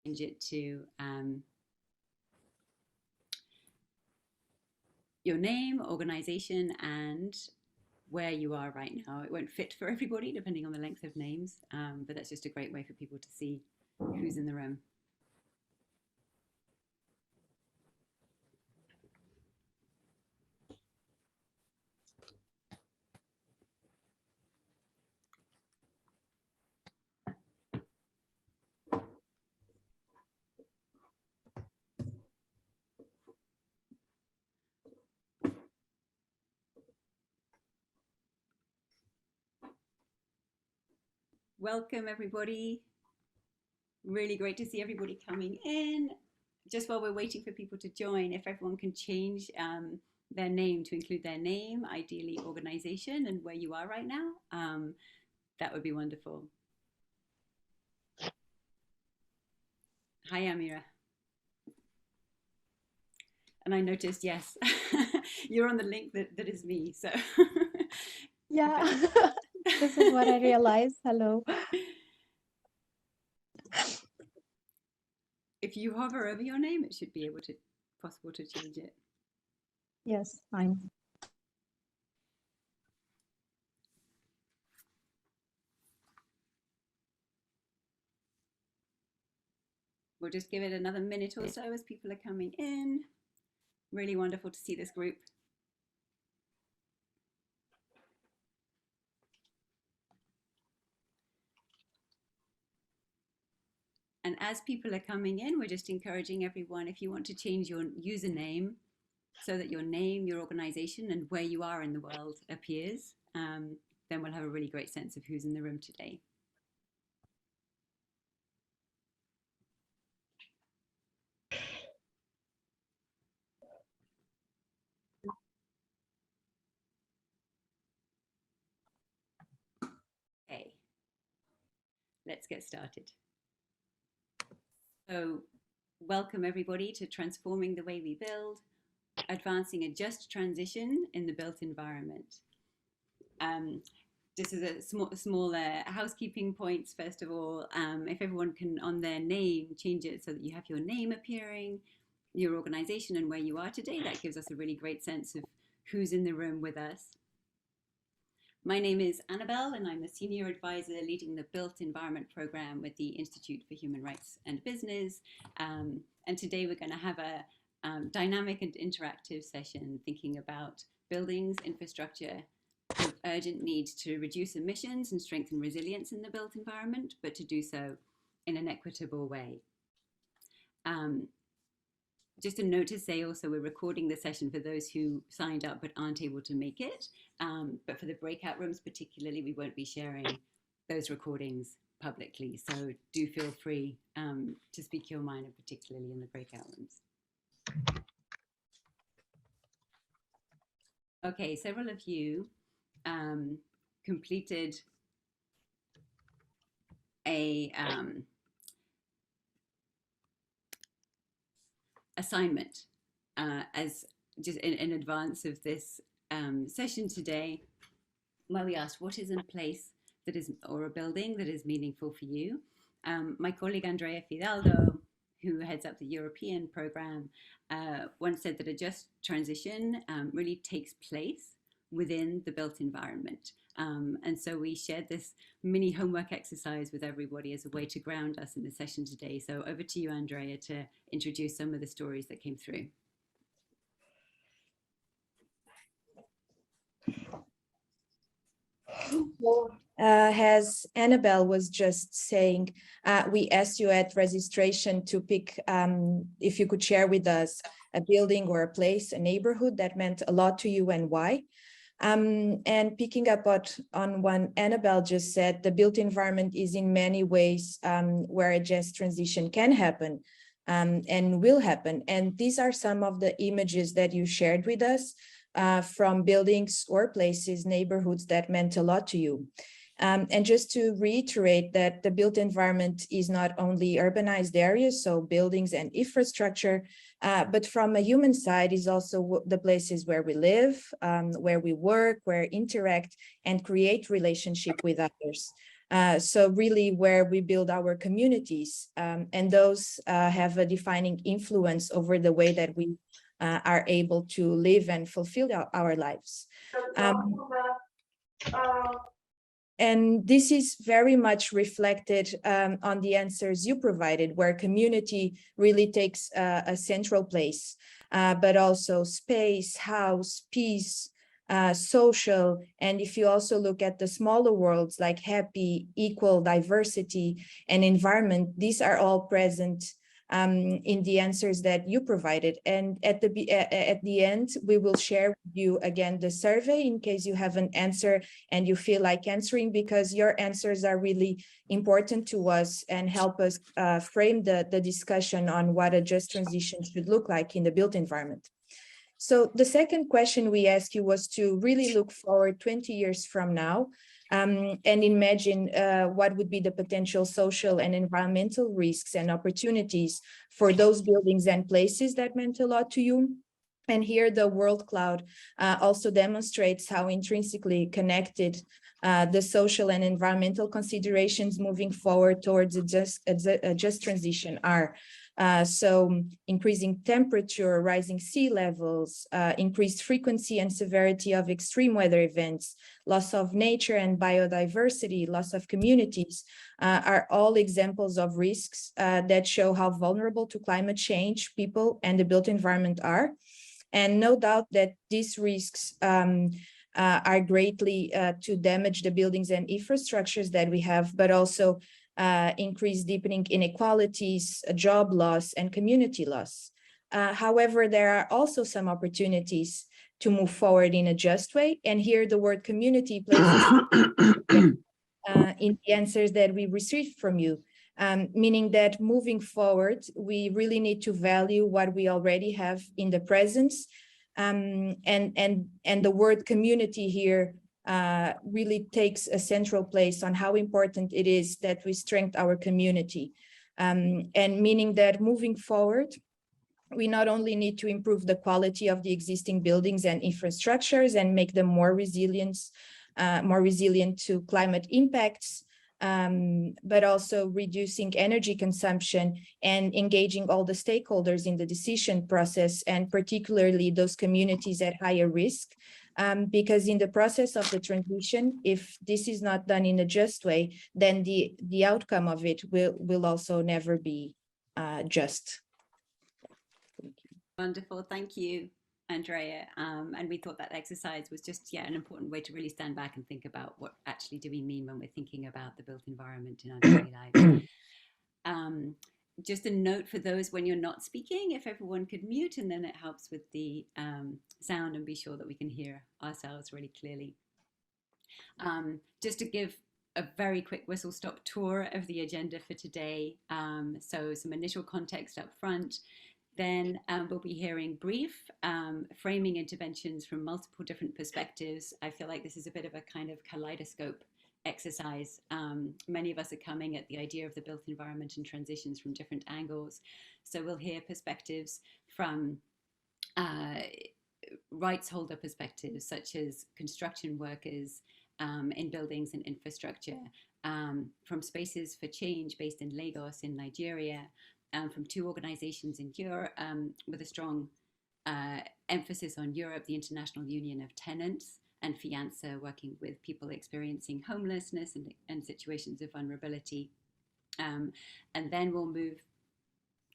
change it to your name, organization, and where you are right now. It won't fit for everybody depending on the length of names, but that's just a great way for people to see who's in the room. Welcome, everybody. Really great to see everybody coming in. Just while we're waiting for people to join, if everyone can change their name to include their name, ideally organization, and where you are right now, that would be wonderful. Hi, Amira. And I noticed, yes, you're on the link that is me. So yeah, this is what I realized. Hello. If you hover over your name, it should be possible to change it. Yes, fine. We'll just give it another minute or so as people are coming in. Really wonderful to see this group. And as people are coming in, we're just encouraging everyone, if you want to change your username so that your name, your organization, and where you are in the world appears, then we'll have a really great sense of who's in the room today. Okay, let's get started. So welcome everybody to Transforming the Way We Build, Advancing a Just Transition in the Built Environment. This is a small housekeeping points. First of all, if everyone can on their name change it so that you have your name appearing, your organization, and where you are today, that gives us a really great sense of who's in the room with us. My name is Annabelle, and I'm the Senior Advisor leading the Built Environment Program with the Institute for Human Rights and Business. And today we're going to have a dynamic and interactive session thinking about buildings, infrastructure, and urgent need to reduce emissions and strengthen resilience in the built environment, but to do so in an equitable way. Just a note to say also, we're recording the session for those who signed up but aren't able to make it. But for the breakout rooms particularly, we won't be sharing those recordings publicly. So do feel free to speak your mind, and particularly in the breakout rooms. Okay, several of you completed a assignment as just in advance of this session today, where we asked what is in a place that is, or a building that is meaningful for you. My colleague Andrea Fidalgo, who heads up the European program, once said that a just transition really takes place within the built environment. And so we shared this mini homework exercise with everybody as a way to ground us in the session today. So over to you, Andrea, to introduce some of the stories that came through. As Annabelle was just saying, we asked you at registration to pick, if you could share with us a building or a place, a neighborhood that meant a lot to you and why. And picking up on what Annabelle just said, the built environment is in many ways where a just transition can happen and will happen. And these are some of the images that you shared with us from buildings or places, neighborhoods that meant a lot to you. And just to reiterate that the built environment is not only urbanized areas, so buildings and infrastructure, but from a human side is also the places where we live, where we work, where interact and create relationship with others. So really where we build our communities, and those have a defining influence over the way that we are able to live and fulfill our lives. And this is very much reflected on the answers you provided, where community really takes a central place, but also space, house, peace, social. And if you also look at the smaller worlds like happy, equal, diversity, and environment, these are all present in the answers that you provided. And at the end, we will share with you again the survey in case you have an answer and you feel like answering, because your answers are really important to us and help us frame the discussion on what a just transition should look like in the built environment. So the second question we asked you was to really look forward 20 years from now and imagine what would be the potential social and environmental risks and opportunities for those buildings and places that meant a lot to you. And here the world cloud also demonstrates how intrinsically connected the social and environmental considerations moving forward towards a just transition are. So increasing temperature, rising sea levels, increased frequency and severity of extreme weather events, loss of nature and biodiversity, loss of communities are all examples of risks that show how vulnerable to climate change people and the built environment are. And no doubt that these risks are greatly to damage the buildings and infrastructures that we have, but also increase deepening inequalities, job loss, and community loss. However, there are also some opportunities to move forward in a just way. And here the word community plays in the answers that we received from you, meaning that moving forward, we really need to value what we already have in the presence. And the word community here really takes a central place on how important it is that we strengthen our community. And meaning that moving forward, we not only need to improve the quality of the existing buildings and infrastructures and make them more resilient to climate impacts, but also reducing energy consumption and engaging all the stakeholders in the decision process, and particularly those communities at higher risk. Because in the process of the transition, if this is not done in a just way, then the outcome of it will also never be just. Wonderful, thank you, Andrea. And we thought that exercise was just, an important way to really stand back and think about what actually do we mean when we're thinking about the built environment in our daily lives. Just a note for those when you're not speaking, if everyone could mute, and then it helps with the sound and be sure that we can hear ourselves really clearly. Just to give a very quick whistle-stop tour of the agenda for today. So some initial context up front. Then we'll be hearing brief framing interventions from multiple different perspectives. I feel like this is a bit of a kind of kaleidoscope exercise. Many of us are coming at the idea of the built environment and transitions from different angles. So we'll hear perspectives from rights holder perspectives, such as construction workers in buildings and infrastructure, from Spaces for Change based in Lagos in Nigeria, from two organizations in Europe with a strong emphasis on Europe, the International Union of Tenants, and Fianza, working with people experiencing homelessness and situations of vulnerability. And then we'll move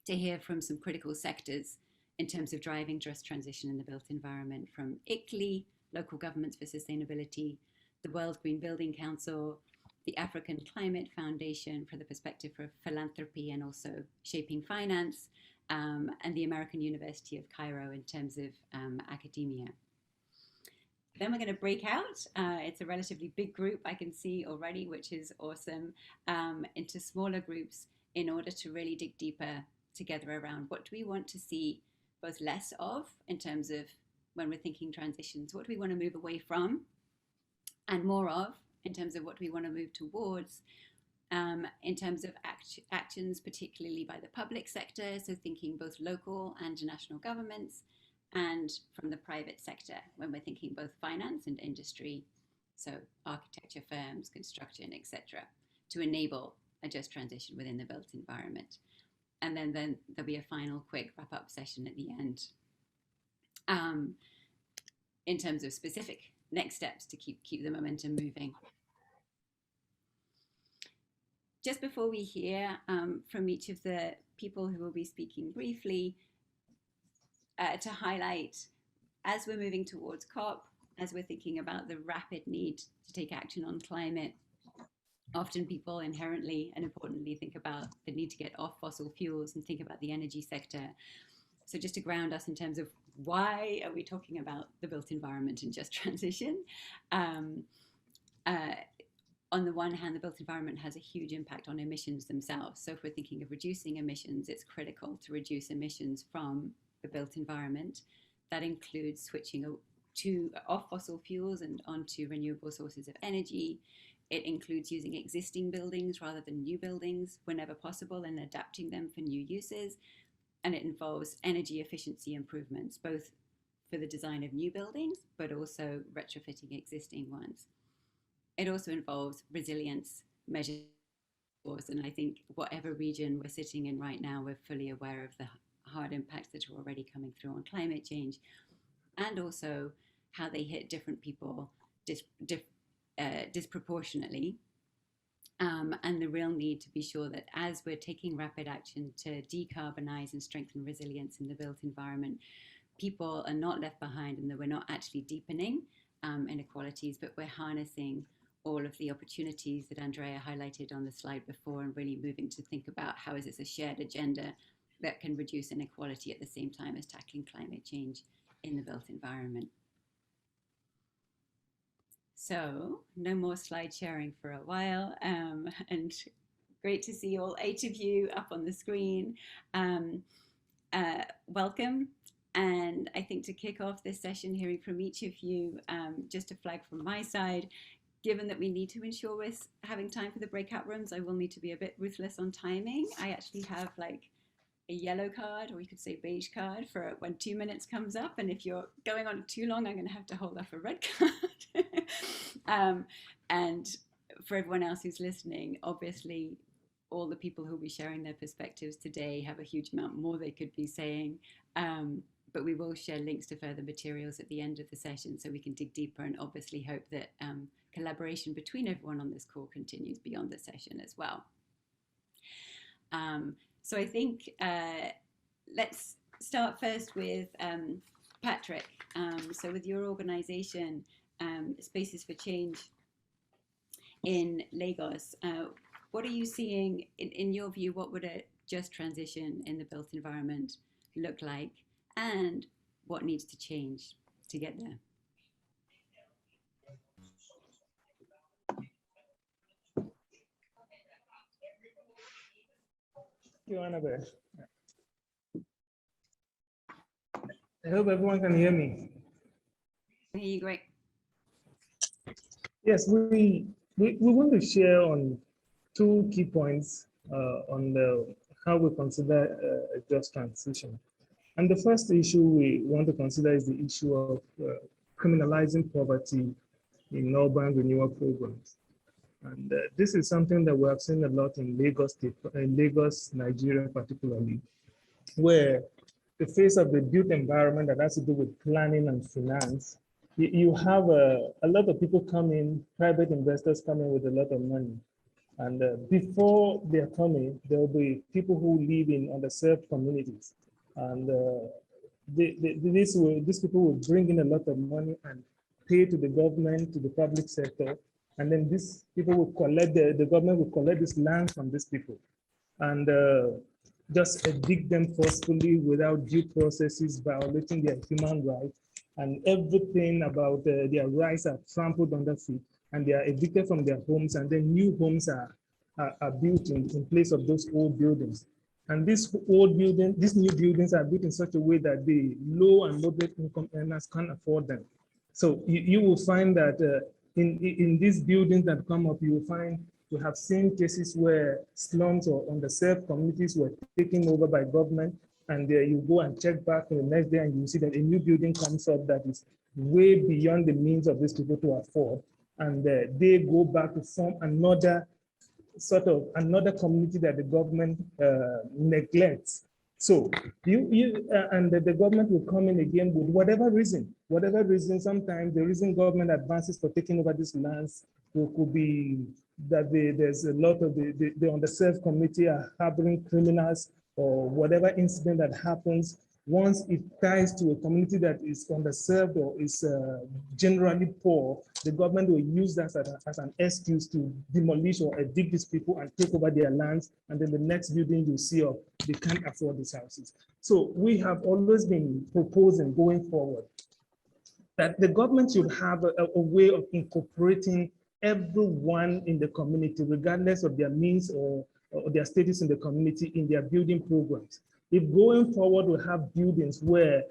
to hear from some critical sectors in terms of driving just transition in the built environment, from ICLEI, Local Governments for Sustainability, the World Green Building Council, the African Climate Foundation for the perspective of philanthropy and also shaping finance, and the American University of Cairo in terms of academia. Then we're going to break out. It's a relatively big group, I can see already, which is awesome, into smaller groups in order to really dig deeper together around what do we want to see both less of in terms of when we're thinking transitions, what do we want to move away from, and more of in terms of what we want to move towards, in terms of actions, particularly by the public sector, so thinking both local and national governments, and from the private sector when we're thinking both finance and industry, so architecture firms, construction, etc. to enable a just transition within the built environment. And then there'll be a final quick wrap-up session at the end in terms of specific next steps to keep the momentum moving. Just before we hear from each of the people who will be speaking briefly, to highlight, as we're moving towards COP, as we're thinking about the rapid need to take action on climate, often people inherently and importantly think about the need to get off fossil fuels and think about the energy sector. So just to ground us in terms of why are we talking about the built environment and just transition? On the one hand, the built environment has a huge impact on emissions themselves. So if we're thinking of reducing emissions, it's critical to reduce emissions from the built environment. That includes switching off fossil fuels and onto renewable sources of energy. It includes using existing buildings rather than new buildings whenever possible and adapting them for new uses. And it involves energy efficiency improvements, both for the design of new buildings, but also retrofitting existing ones. It also involves resilience measures. And I think whatever region we're sitting in right now, we're fully aware of the hard impacts that are already coming through on climate change, and also how they hit different people disproportionately. And the real need to be sure that as we're taking rapid action to decarbonize and strengthen resilience in the built environment, people are not left behind, and that we're not actually deepening inequalities, but we're harnessing all of the opportunities that Andrea highlighted on the slide before, and really moving to think about how is this a shared agenda that can reduce inequality at the same time as tackling climate change in the built environment. So no more slide sharing for a while, and great to see all 8 of you up on the screen. Welcome. And I think to kick off this session, hearing from each of you, just a flag from my side, given that we need to ensure we're having time for the breakout rooms, I will need to be a bit ruthless on timing. I actually have like a yellow card, or you could say beige card, for when 2 minutes comes up. And if you're going on too long, I'm going to have to hold up a red card. And for everyone else who's listening, obviously, all the people who will be sharing their perspectives today have a huge amount more they could be saying. But we will share links to further materials at the end of the session so we can dig deeper, and obviously hope that collaboration between everyone on this call continues beyond the session as well. So I think let's start first with Patrick. So with your organization, Spaces for Change in Lagos, what are you seeing, in your view, what would a just transition in the built environment look like, and what needs to change to get there? You, Annabelle. I hope everyone can hear me. I hear you great. Yes, we want to share on 2 key points on how we consider a just transition. And the first issue we want to consider is the issue of criminalizing poverty in urban renewal programs. And this is something that we have seen a lot in Lagos, Nigeria particularly, where the face of the built environment that has to do with planning and finance, you have a lot of people come in, private investors come in with a lot of money. And before they're coming, there'll be people who live in underserved communities. And these people will bring in a lot of money and pay to the government, to the public sector. And then these people will collect, the government will collect this land from these people and just evict them forcefully without due processes, violating their human rights, and everything about their rights are trampled under feet, and they are evicted from their homes, and then new homes are built in place of those old buildings. And these new buildings are built in such a way that the low and moderate income earners can't afford them. So you will find that in these buildings that come up, you will find we have seen cases where slums or underserved communities were taken over by government, and you go and check back the next day and you see that a new building comes up that is way beyond the means of these people to afford. And they go back to form another sort of another community that the government neglects. So and the government will come in again with whatever reason. Sometimes the reason government advances for taking over these lands could be that there's a lot of the underserved community are harboring criminals or whatever incident that happens. Once it ties to a community that is underserved or is generally poor, the government will use that as an excuse to demolish or evict these people and take over their lands. And then the next building you see up, they can't afford these houses. So we have always been proposing going forward that the government should have a way of incorporating everyone in the community, regardless of their means or their status in the community, in their building programs. If going forward we have buildings where,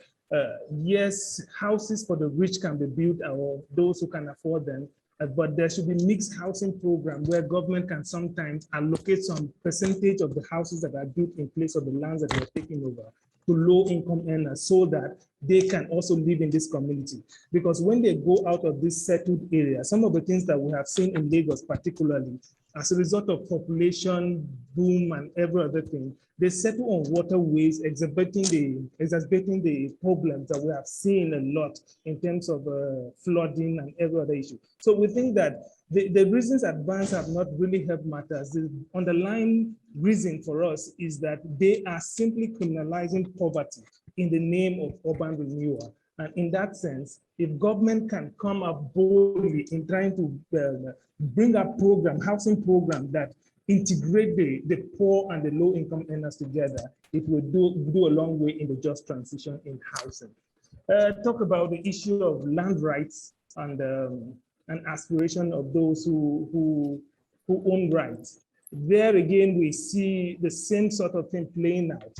yes, houses for the rich can be built or those who can afford them, but there should be mixed housing program where government can sometimes allocate some percentage of the houses that are built in place of the lands that they're taking over to low-income earners so that they can also live in this community. Because when they go out of this settled area, some of the things that we have seen in Lagos particularly, as a result of population boom and every other thing, they settle on waterways, exacerbating the problems that we have seen a lot in terms of flooding and every other issue. So we think that the reasons advance have not really helped matters. The underlying reason for us is that they are simply criminalizing poverty in the name of urban renewal. And in that sense, if government can come up boldly in trying to bring a program, housing program that integrate the poor and the low-income earners together, it will do a long way in the just transition in housing. Talk about the issue of land rights and aspiration of those who own rights. There again, we see the same sort of thing playing out,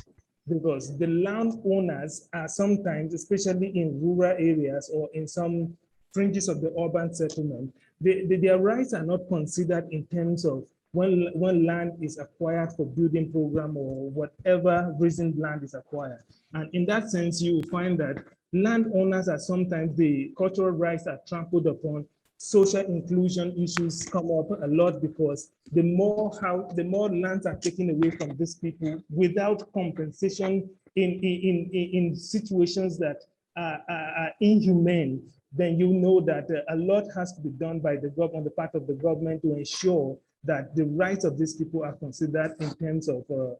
because the landowners are sometimes, especially in rural areas or in some fringes of the urban settlement, their rights are not considered in terms of when land is acquired for building program or whatever reason land is acquired. And in that sense, you will find that landowners are sometimes, the cultural rights are trampled upon. Social inclusion issues come up a lot because the more lands are taken away from these people without compensation in situations that are inhumane, then you know that a lot has to be done by the government, on the part of the government, to ensure that the rights of these people are considered in terms of a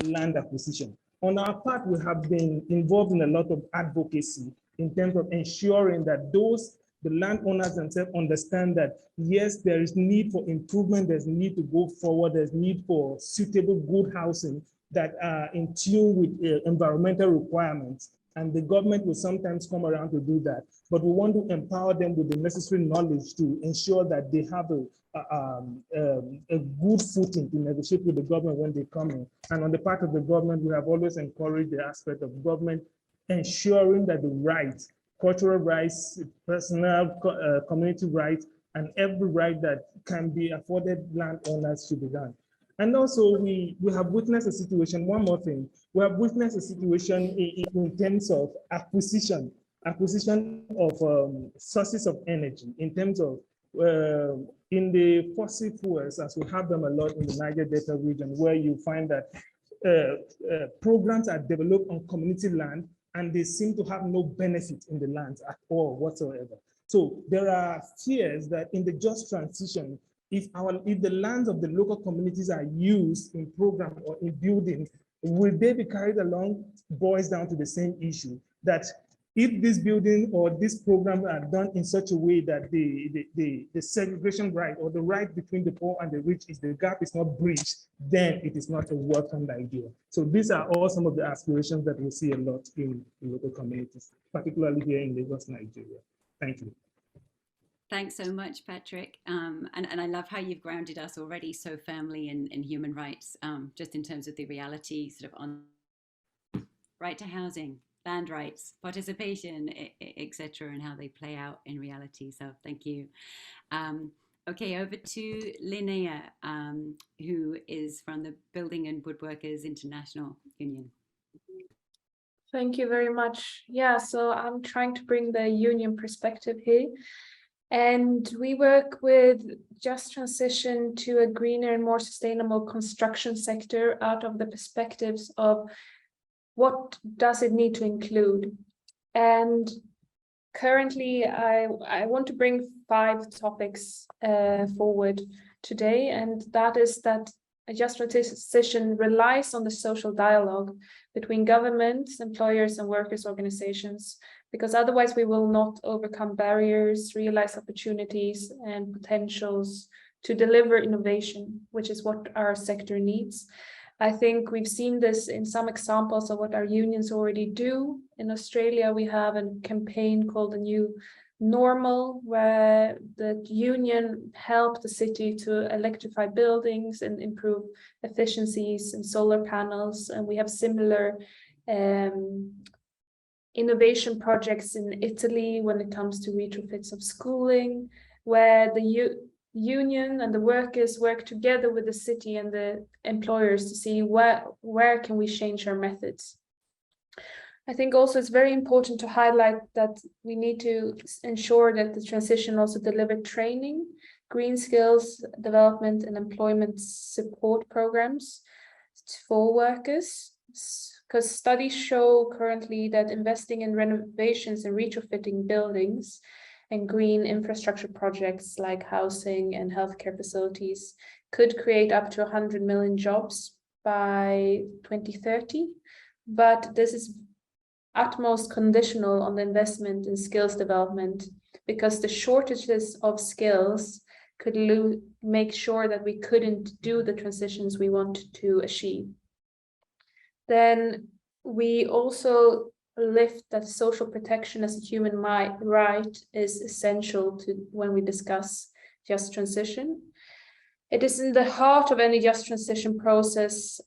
land acquisition. On our part, we have been involved in a lot of advocacy in terms of ensuring that the landowners themselves understand that, yes, there is need for improvement, there's need to go forward, there's need for suitable good housing that are in tune with environmental requirements. And the government will sometimes come around to do that. But we want to empower them with the necessary knowledge to ensure that they have a good footing to negotiate with the government when they come in. And on the part of the government, we have always encouraged the aspect of government ensuring that the rights, cultural rights, personal, community rights, and every right that can be afforded landowners should be done. And also, we have witnessed a situation, one more thing, we have witnessed a situation in terms of acquisition of sources of energy, in terms of in the fossil fuels, as we have them a lot in the Niger Delta region, where you find that programs are developed on community land and they seem to have no benefit in the lands at all whatsoever. So there are fears that in the just transition, if the lands of the local communities are used in program or in building, will they be carried along? Boils down to the same issue, that if this building or this program are done in such a way that the segregation right or the right between the poor and the rich is the gap is not bridged, then it is not a welcomed idea. So these are all some of the aspirations that we see a lot in local communities, particularly here in Lagos, Nigeria. Thank you. Thanks so much, Patrick. And I love how you've grounded us already so firmly in human rights, just in terms of the reality sort of on right to housing, land rights, participation, etc., and how they play out in reality. So thank you. Okay, over to Linnea, who is from the Building and Woodworkers International Union. Thank you very much. Yeah, so I'm trying to bring the union perspective here. And we work with just transition to a greener and more sustainable construction sector out of the perspectives of what does it need to include. And currently, I want to bring 5 topics forward today, and that is that a just transition relies on the social dialogue between governments, employers, and workers' organizations, because otherwise we will not overcome barriers, realize opportunities and potentials to deliver innovation, which is what our sector needs. I think we've seen this in some examples of what our unions already do. In Australia, we have a campaign called The New Normal, where the union helped the city to electrify buildings and improve efficiencies and solar panels. And we have similar innovation projects in Italy when it comes to retrofits of schooling, where the union and the workers work together with the city and the employers to see where can we change our methods. I think also it's very important to highlight that we need to ensure that the transition also deliver training, green skills development and employment support programs for workers, because studies show currently that investing in renovations and retrofitting buildings and green infrastructure projects like housing and healthcare facilities could create up to 100 million jobs by 2030. But this is utmost conditional on the investment in skills development, because the shortages of skills could make sure that we couldn't do the transitions we want to achieve. Then we also lift that social protection as a human right is essential to when we discuss just transition. It is in the heart of any just transition process,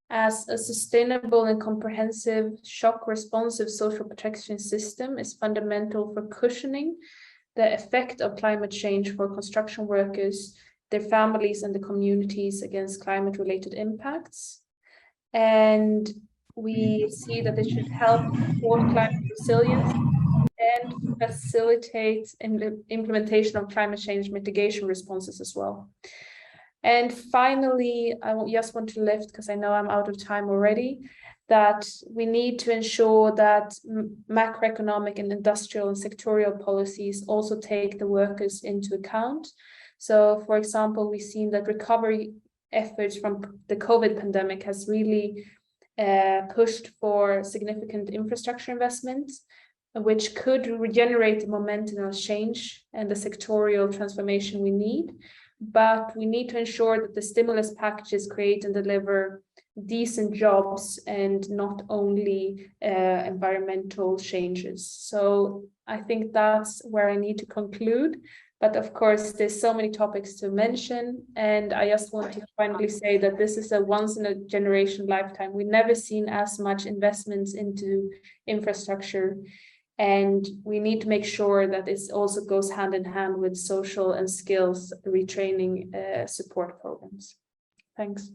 as a sustainable and comprehensive shock responsive social protection system is fundamental for cushioning the effect of climate change for construction workers, their families, and the communities against climate-related impacts. And we see that it should help support climate resilience and facilitate implementation of climate change mitigation responses as well. And finally, I just want to lift, because I know I'm out of time already, that we need to ensure that macroeconomic and industrial and sectorial policies also take the workers into account. So, for example, we've seen that recovery efforts from the COVID pandemic has really pushed for significant infrastructure investments, which could regenerate the momentum of change and the sectorial transformation we need. But we need to ensure that the stimulus packages create and deliver decent jobs and not only environmental changes. So I think that's where I need to conclude. But of course, there's so many topics to mention. And I just want to finally say that this is a once in a generation lifetime. We've never seen as much investments into infrastructure. And we need to make sure that this also goes hand in hand with social and skills retraining support programs. Thanks.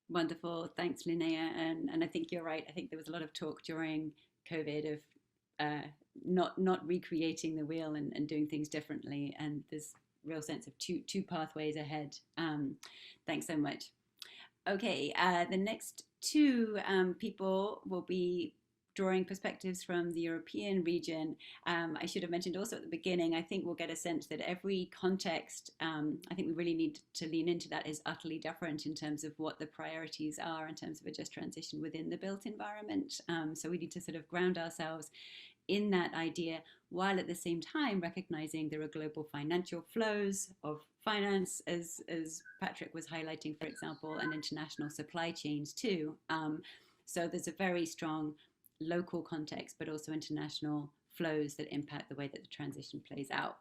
Wonderful. Thanks, Linnea. And I think you're right. I think there was a lot of talk during COVID of not recreating the wheel and doing things differently. And there's real sense of two pathways ahead. Thanks so much. Okay, the next 2 people will be drawing perspectives from the European region. I should have mentioned also at the beginning, I think we'll get a sense that every context, I think we really need to lean into that, is utterly different in terms of what the priorities are in terms of a just transition within the built environment. So we need to sort of ground ourselves in that idea, while at the same time recognizing there are global financial flows of finance, as Patrick was highlighting, for example, and international supply chains too. So there's a very strong local context, but also international flows that impact the way that the transition plays out.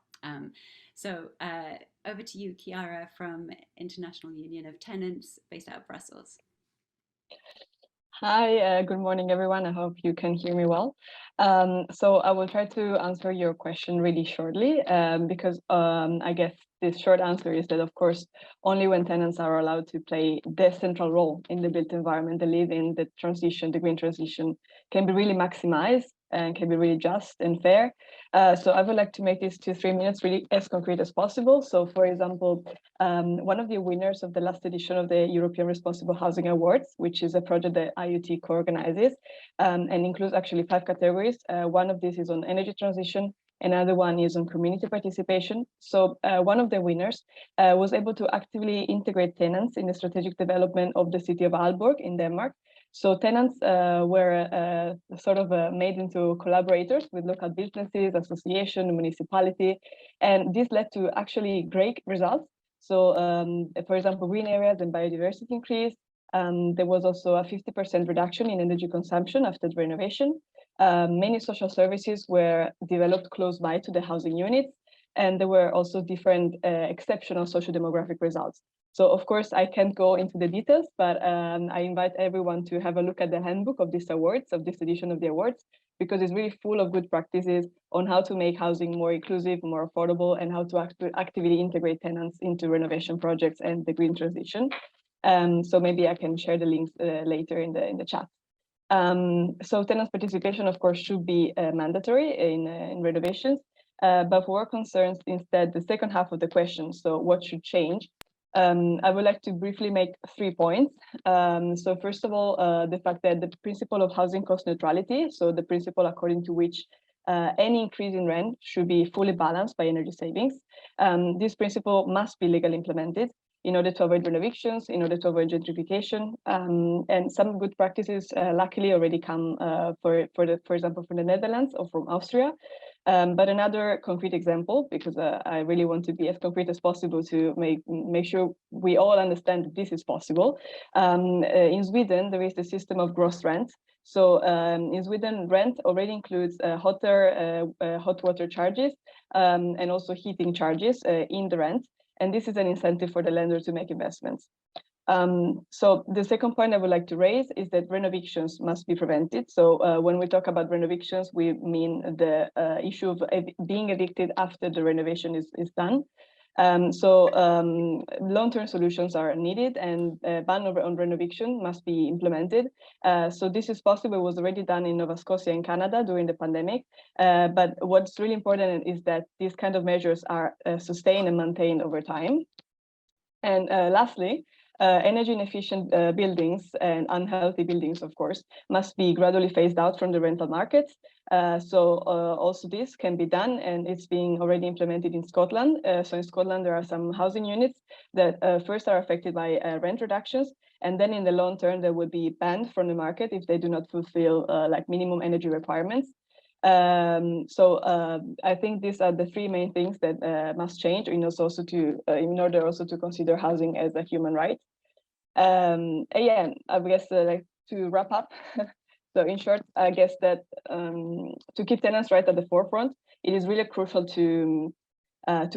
So over to you, Chiara, from International Union of Tenants based out of Brussels. Hi, good morning, everyone. I hope you can hear me well. So I will try to answer your question really shortly, because I guess this short answer is that, of course, only when tenants are allowed to play their central role in the built environment they live in, the transition, the green transition, can be really maximized. and can be really just and fair. So I would like to make this to 3 minutes really as concrete as possible. So for example, one of the winners of the last edition of the European Responsible Housing Awards, which is a project that IUT co-organizes and includes actually 5 categories. One of these is on energy transition. Another one is on community participation. So one of the winners was able to actively integrate tenants in the strategic development of the city of Aalborg in Denmark. So tenants were sort of made into collaborators with local businesses, association, municipality, and this led to actually great results. So for example, green areas and biodiversity increase. There was also a 50% reduction in energy consumption after the renovation. Many social services were developed close by to the housing units, and there were also different exceptional socio-demographic results. So of course, I can't go into the details, but I invite everyone to have a look at the handbook of these awards, of this edition of the awards, because it's really full of good practices on how to make housing more inclusive, more affordable, and how to actively integrate tenants into renovation projects and the green transition. So maybe I can share the links later in the chat. So tenants' participation, of course, should be mandatory in renovations, but for our concerns, instead, the second half of the question, so what should change? I would like to briefly make 3 points. So first of all, the fact that the principle of housing cost neutrality, so the principle according to which any increase in rent should be fully balanced by energy savings. This principle must be legally implemented in order to avoid renovations, in order to avoid gentrification, and some good practices luckily already come, for example, from the Netherlands or from Austria. But another concrete example, because I really want to be as concrete as possible to make sure we all understand that this is possible. In Sweden, there is the system of gross rent. So in Sweden, rent already includes hot water charges and also heating charges in the rent. And this is an incentive for the lender to make investments. So the second point I would like to raise is that renovations must be prevented. So when we talk about renovations, we mean the issue of being evicted after the renovation is done. Long-term solutions are needed, and ban on renovation must be implemented. So this is possible. It was already done in Nova Scotia in Canada during the pandemic. But what's really important is that these kind of measures are sustained and maintained over time. And lastly, energy inefficient buildings and unhealthy buildings, of course, must be gradually phased out from the rental markets. Also this can be done, and it's being already implemented in Scotland. So in Scotland, there are some housing units that first are affected by rent reductions, and then in the long term, they will be banned from the market if they do not fulfill like minimum energy requirements. I think these are the 3 main things that must change in order also to consider housing as a human right. Yeah, I guess like to wrap up. So in short, I guess that to keep tenants' right at the forefront, it is really crucial to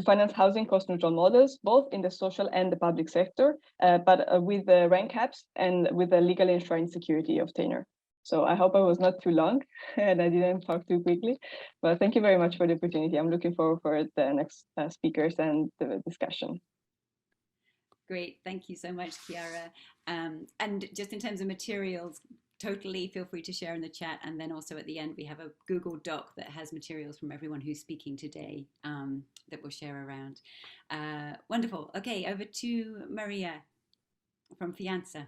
finance housing cost neutral models, both in the social and the public sector, but with the rent caps and with the legally enshrined security of tenure. So I hope I was not too long and I didn't talk too quickly, but thank you very much for the opportunity. I'm looking forward for the next speakers and the discussion. Great, thank you so much, Chiara. And just in terms of materials, totally feel free to share in the chat. And then also at the end, we have a Google Doc that has materials from everyone who's speaking today that we'll share around. Wonderful. Okay, over to Maria from Fianza.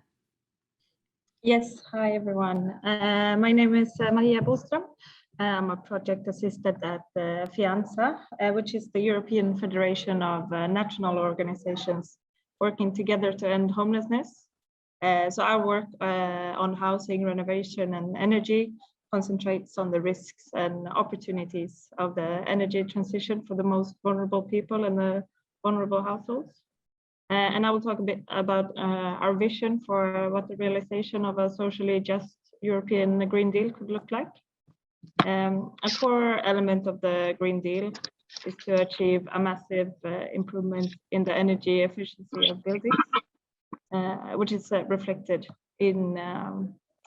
Yes, hi everyone. My name is Maria Boström. I'm a project assistant at Fianza, which is the European Federation of National Organizations working together to end homelessness. So our work on housing, renovation and energy concentrates on the risks and opportunities of the energy transition for the most vulnerable people and the vulnerable households. And I will talk a bit about our vision for what the realization of a socially just European Green Deal could look like. A core element of the Green Deal is to achieve a massive improvement in the energy efficiency of buildings, which is reflected in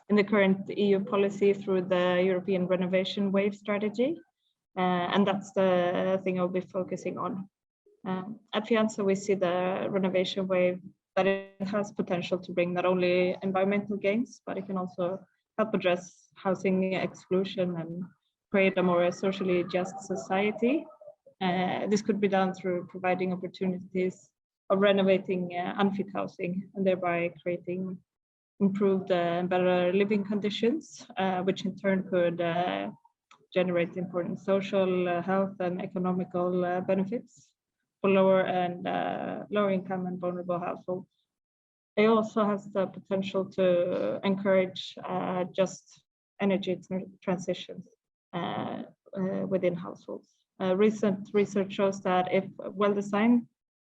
the current EU policy through the European Renovation Wave strategy. And that's the thing I'll be focusing on. At Fianza, we see the renovation wave that it has potential to bring not only environmental gains, but it can also help address housing exclusion and create a more socially just society. This could be done through providing opportunities of renovating unfit housing and thereby creating improved and better living conditions, which in turn could generate important social, health and economical benefits for lower income and vulnerable households. It also has the potential to encourage just energy transitions within households. Recent research shows that if well designed,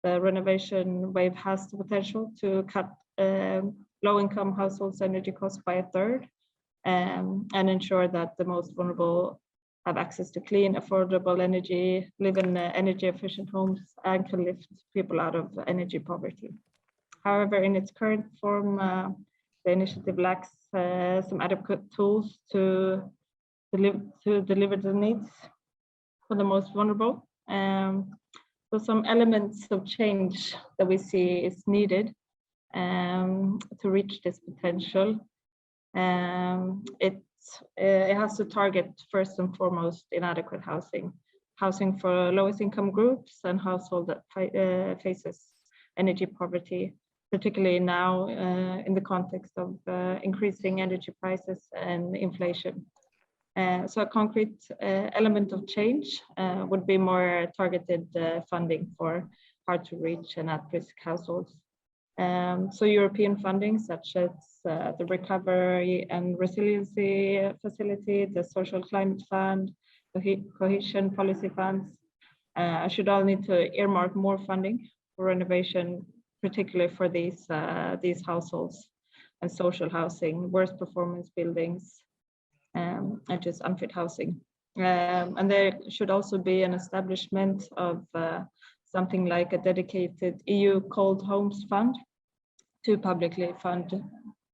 the renovation wave has the potential to cut low-income households' energy costs by a third, and ensure that the most vulnerable have access to clean, affordable energy, live in energy-efficient homes, and can lift people out of energy poverty. However, in its current form, the initiative lacks some adequate tools to deliver the needs for the most vulnerable. So some elements of change that we see is needed to reach this potential. It has to target first and foremost inadequate housing for lowest income groups and household that faces energy poverty, particularly now in the context of increasing energy prices and inflation. So a concrete element of change would be more targeted funding for hard to reach and at-risk households. So European funding such as the Recovery and Resiliency Facility, the Social Climate Fund, the Cohesion Policy Funds should all need to earmark more funding for renovation, particularly for these households and social housing, worst performance buildings, and just unfit housing. And there should also be an establishment of something like a dedicated EU Cold Homes Fund to publicly fund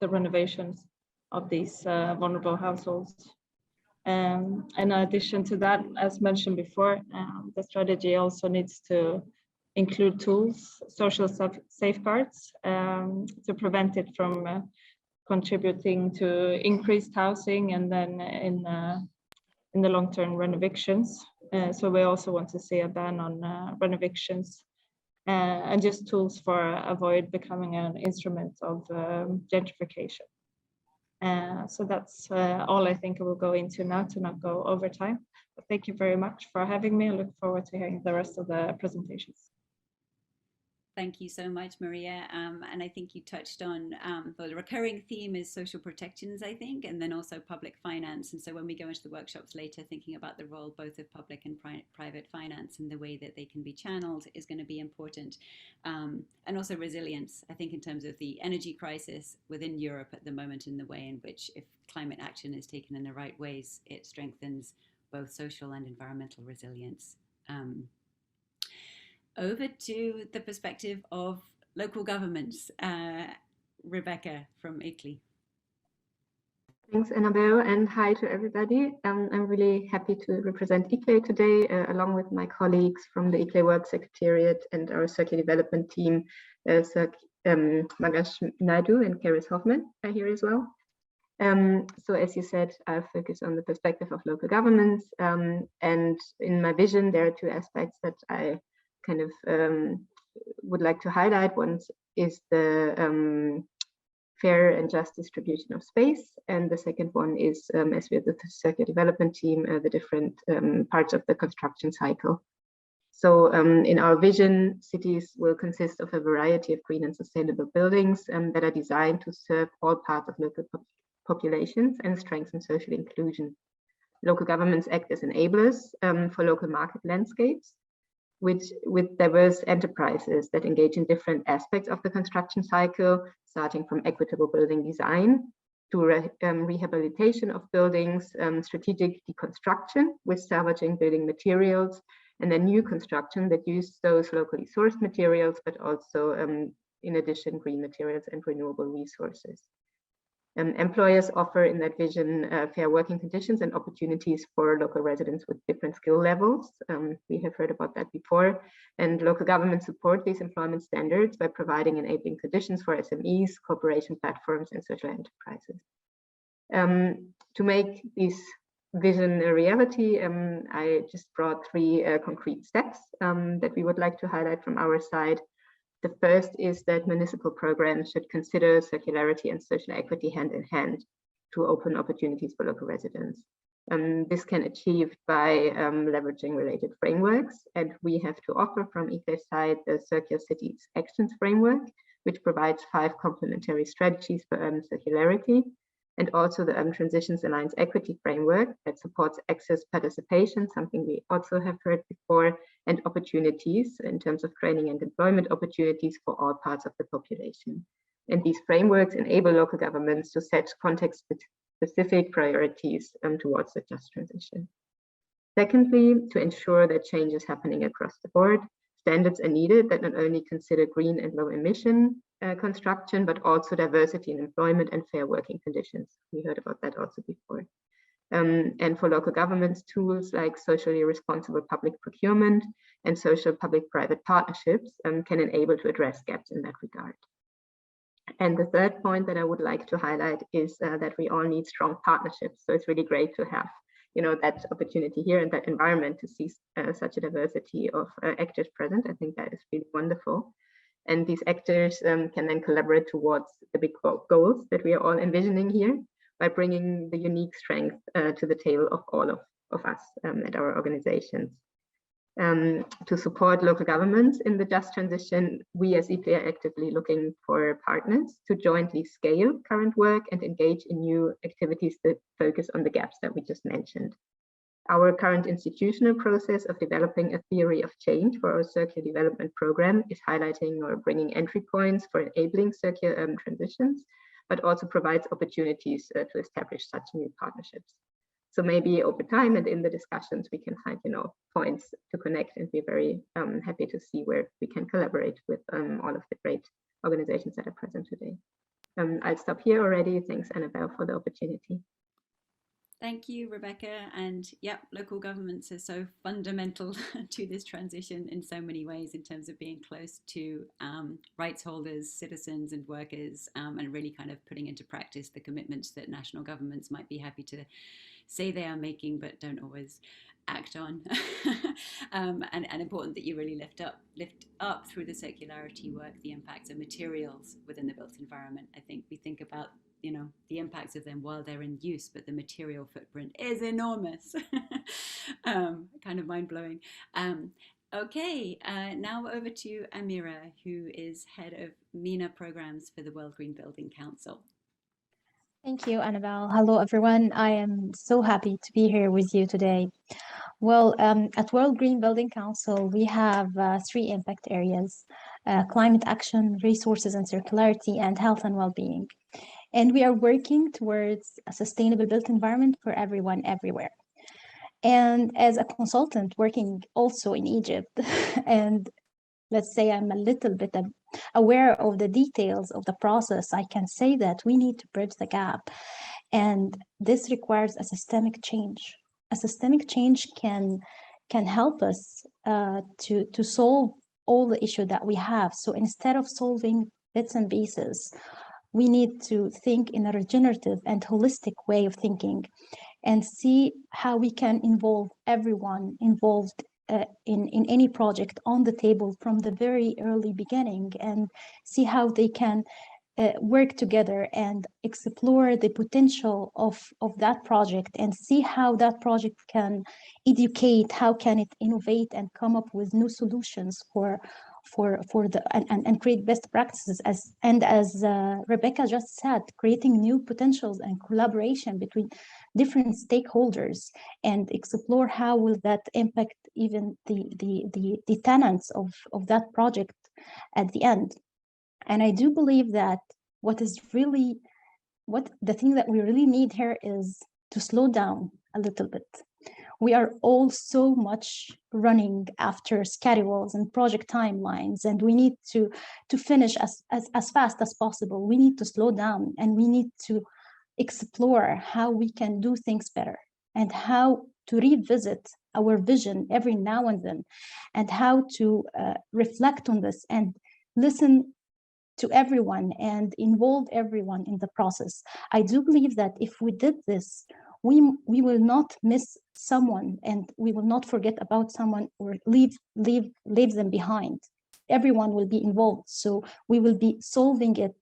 the renovations of these vulnerable households. In addition to that, as mentioned before, the strategy also needs to include tools, social safeguards, to prevent it from contributing to increased housing and then in the long-term renovations. So we also want to see a ban on renovations and just tools for avoid becoming an instrument of gentrification. So that's all I think I will go into now to not go over time. But thank you very much for having me. I look forward to hearing the rest of the presentations. Thank you so much, Maria. And I think you touched on the recurring theme is social protections, I think, and then also public finance. And so when we go into the workshops later, thinking about the role both of public and private finance and the way that they can be channeled is going to be important. And also resilience, I think, in terms of the energy crisis within Europe at the moment, in the way in which if climate action is taken in the right ways, it strengthens both social and environmental resilience. Over to the perspective of local governments. Rebecca from ICLEI. Thanks, Annabelle, and hi to everybody. I'm really happy to represent ICLEI today, along with my colleagues from the ICLEI Work Secretariat and our Circular Development team, Magash Naidu and Karis Hoffman are here as well. So as you said, I focus on the perspective of local governments, and in my vision, there are two aspects that I kind of would like to highlight. One is the fair and just distribution of space, and the second one is, as we have the circular development team, the different parts of the construction cycle. So in our vision, cities will consist of a variety of green and sustainable buildings that are designed to serve all parts of local populations and strengthen social inclusion. Local governments act as enablers for local market landscapes, with diverse enterprises that engage in different aspects of the construction cycle, starting from equitable building design to rehabilitation of buildings, strategic deconstruction with salvaging building materials, and then new construction that use those locally sourced materials, but also, in addition, green materials and renewable resources. Employers offer in that vision fair working conditions and opportunities for local residents with different skill levels. We have heard about that before. And local governments support these employment standards by providing enabling conditions for SMEs, cooperation platforms, and social enterprises. To make these vision a reality, I just brought 3 concrete steps that we would like to highlight from our side. The first is that municipal programs should consider circularity and social equity hand in hand to open opportunities for local residents. This can achieve by leveraging related frameworks, and we have to offer from ICLE's side the Circular Cities Actions Framework, which provides 5 complementary strategies for urban circularity, and also the Urban Transitions Alliance Equity Framework that supports access, participation, something we also have heard before, and opportunities in terms of training and employment opportunities for all parts of the population. And these frameworks enable local governments to set context-specific priorities towards the just transition. Secondly, to ensure that change is happening across the board, standards are needed that not only consider green and low emission construction, but also diversity in employment and fair working conditions. We heard about that also before. And for local governments, tools like socially responsible public procurement and social public-private partnerships can enable to address gaps in that regard. And the third point that I would like to highlight is that we all need strong partnerships. So it's really great to have, you know, that opportunity here and that environment to see such a diversity of actors present. I think that is really wonderful. And these actors can then collaborate towards the big goals that we are all envisioning here by bringing the unique strength to the table of all of us at our organizations. To support local governments in the just transition, we as ICLE are actively looking for partners to jointly scale current work and engage in new activities that focus on the gaps that we just mentioned. Our current institutional process of developing a theory of change for our circular development program is highlighting or bringing entry points for enabling circular urban transitions, but also provides opportunities to establish such new partnerships. So maybe over time and in the discussions, we can find, you know, points to connect, and we're very happy to see where we can collaborate with all of the great organizations that are present today. I'll stop here already. Thanks, Annabelle, for the opportunity. Thank you, Rebecca. And yep, local governments are so fundamental to this transition in so many ways in terms of being close to rights holders, citizens and workers, and really kind of putting into practice the commitments that national governments might be happy to say they are making but don't always act on. And important that you really lift up through the circularity work the impacts of materials within the built environment. I think we think about, you know, the impacts of them while they're in use, but the material footprint is enormous. Kind of mind-blowing. Okay, now over to Amira, who is head of MENA programs for the World Green Building Council. Thank you, Annabelle. Hello, everyone. I am so happy to be here with you today. Well, at World Green Building Council, we have 3 impact areas: climate action, resources and circularity, and health and well-being. And we are working towards a sustainable built environment for everyone, everywhere. And as a consultant working also in Egypt, and let's say I'm a little bit aware of the details of the process, I can say that we need to bridge the gap. And this requires a systemic change. A systemic change can help us to solve all the issues that we have. So instead of solving bits and pieces, we need to think in a regenerative and holistic way of thinking and see how we can involve everyone involved in any project on the table from the very early beginning, and see how they can work together and explore the potential of that project, and see how that project can educate, how can it innovate and come up with new solutions for the and create best practices, as Rebecca just said, creating new potentials and collaboration between different stakeholders, and explore how will that impact even the tenants of that project at the end. And I do believe that the thing that we really need here is to slow down a little bit. We are all so much running after schedules and project timelines, and we need to finish as fast as possible. We need to slow down, and we need to explore how we can do things better, and how to revisit our vision every now and then, and how to reflect on this and listen to everyone and involve everyone in the process. I do believe that if we did this, we will not miss someone, and we will not forget about someone or leave them behind. Everyone will be involved, so we will be solving it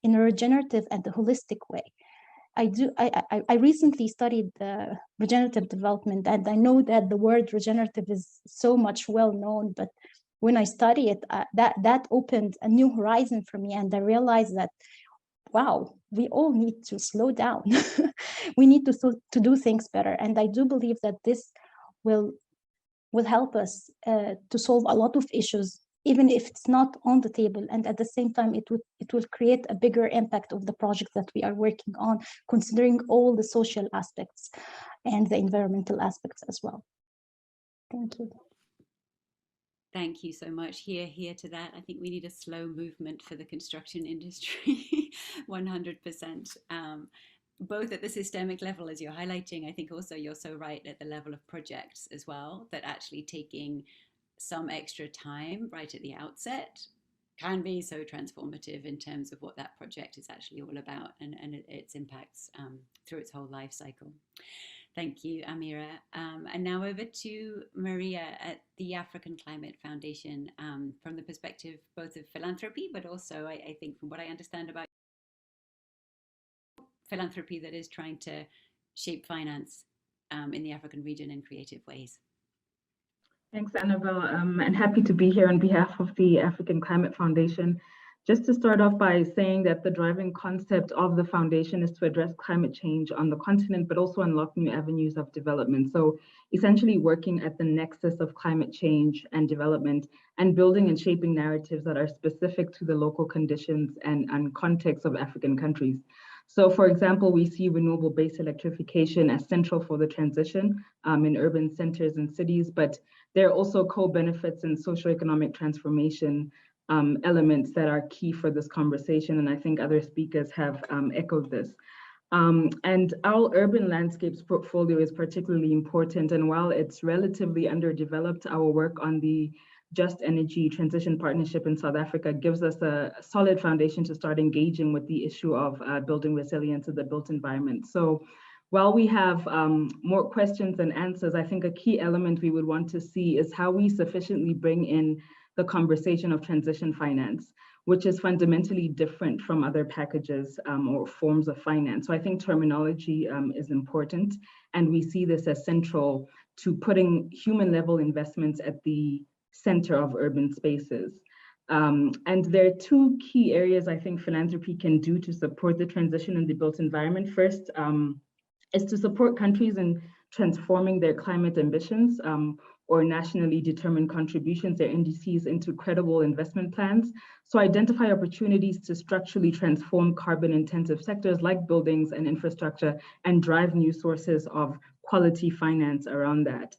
in a regenerative and a holistic way. I recently studied regenerative development, and I know that the word regenerative is so much well known, but when I study it, that opened a new horizon for me, and I realized that, wow, we all need to slow down. We need to do things better, and I do believe that this will help us to solve a lot of issues, even if it's not on the table, and at the same time it will create a bigger impact of the project that we are working on, considering all the social aspects and the environmental aspects as well. Thank you. Thank you so much. Here to that. I think we need a slow movement for the construction industry, 100%. Both at the systemic level, as you're highlighting, I think also you're so right at the level of projects as well, that actually taking some extra time right at the outset can be so transformative in terms of what that project is actually all about, and its impacts through its whole life cycle. Thank you, Amira. And now over to Maria at the African Climate Foundation, from the perspective both of philanthropy, but also I think from what I understand about philanthropy that is trying to shape finance in the African region in creative ways. Thanks, Annabelle, and happy to be here on behalf of the African Climate Foundation. Just to start off by saying that the driving concept of the foundation is to address climate change on the continent, but also unlock new avenues of development. So essentially working at the nexus of climate change and development, and building and shaping narratives that are specific to the local conditions and context of African countries. So for example, we see renewable-based electrification as central for the transition in urban centers and cities, but there are also co-benefits and socioeconomic transformation elements that are key for this conversation, and I think other speakers have echoed this. And our urban landscapes portfolio is particularly important, and while it's relatively underdeveloped, our work on the Just Energy Transition Partnership in South Africa gives us a solid foundation to start engaging with the issue of building resilience of the built environment. So while we have more questions than answers, I think a key element we would want to see is how we sufficiently bring in the conversation of transition finance, which is fundamentally different from other packages or forms of finance. So I think terminology is important, and we see this as central to putting human level investments at the center of urban spaces. And there are two key areas I think philanthropy can do to support the transition in the built environment. First is to support countries in transforming their climate ambitions or nationally determined contributions, their NDCs, into credible investment plans. So identify opportunities to structurally transform carbon intensive sectors like buildings and infrastructure, and drive new sources of quality finance around that.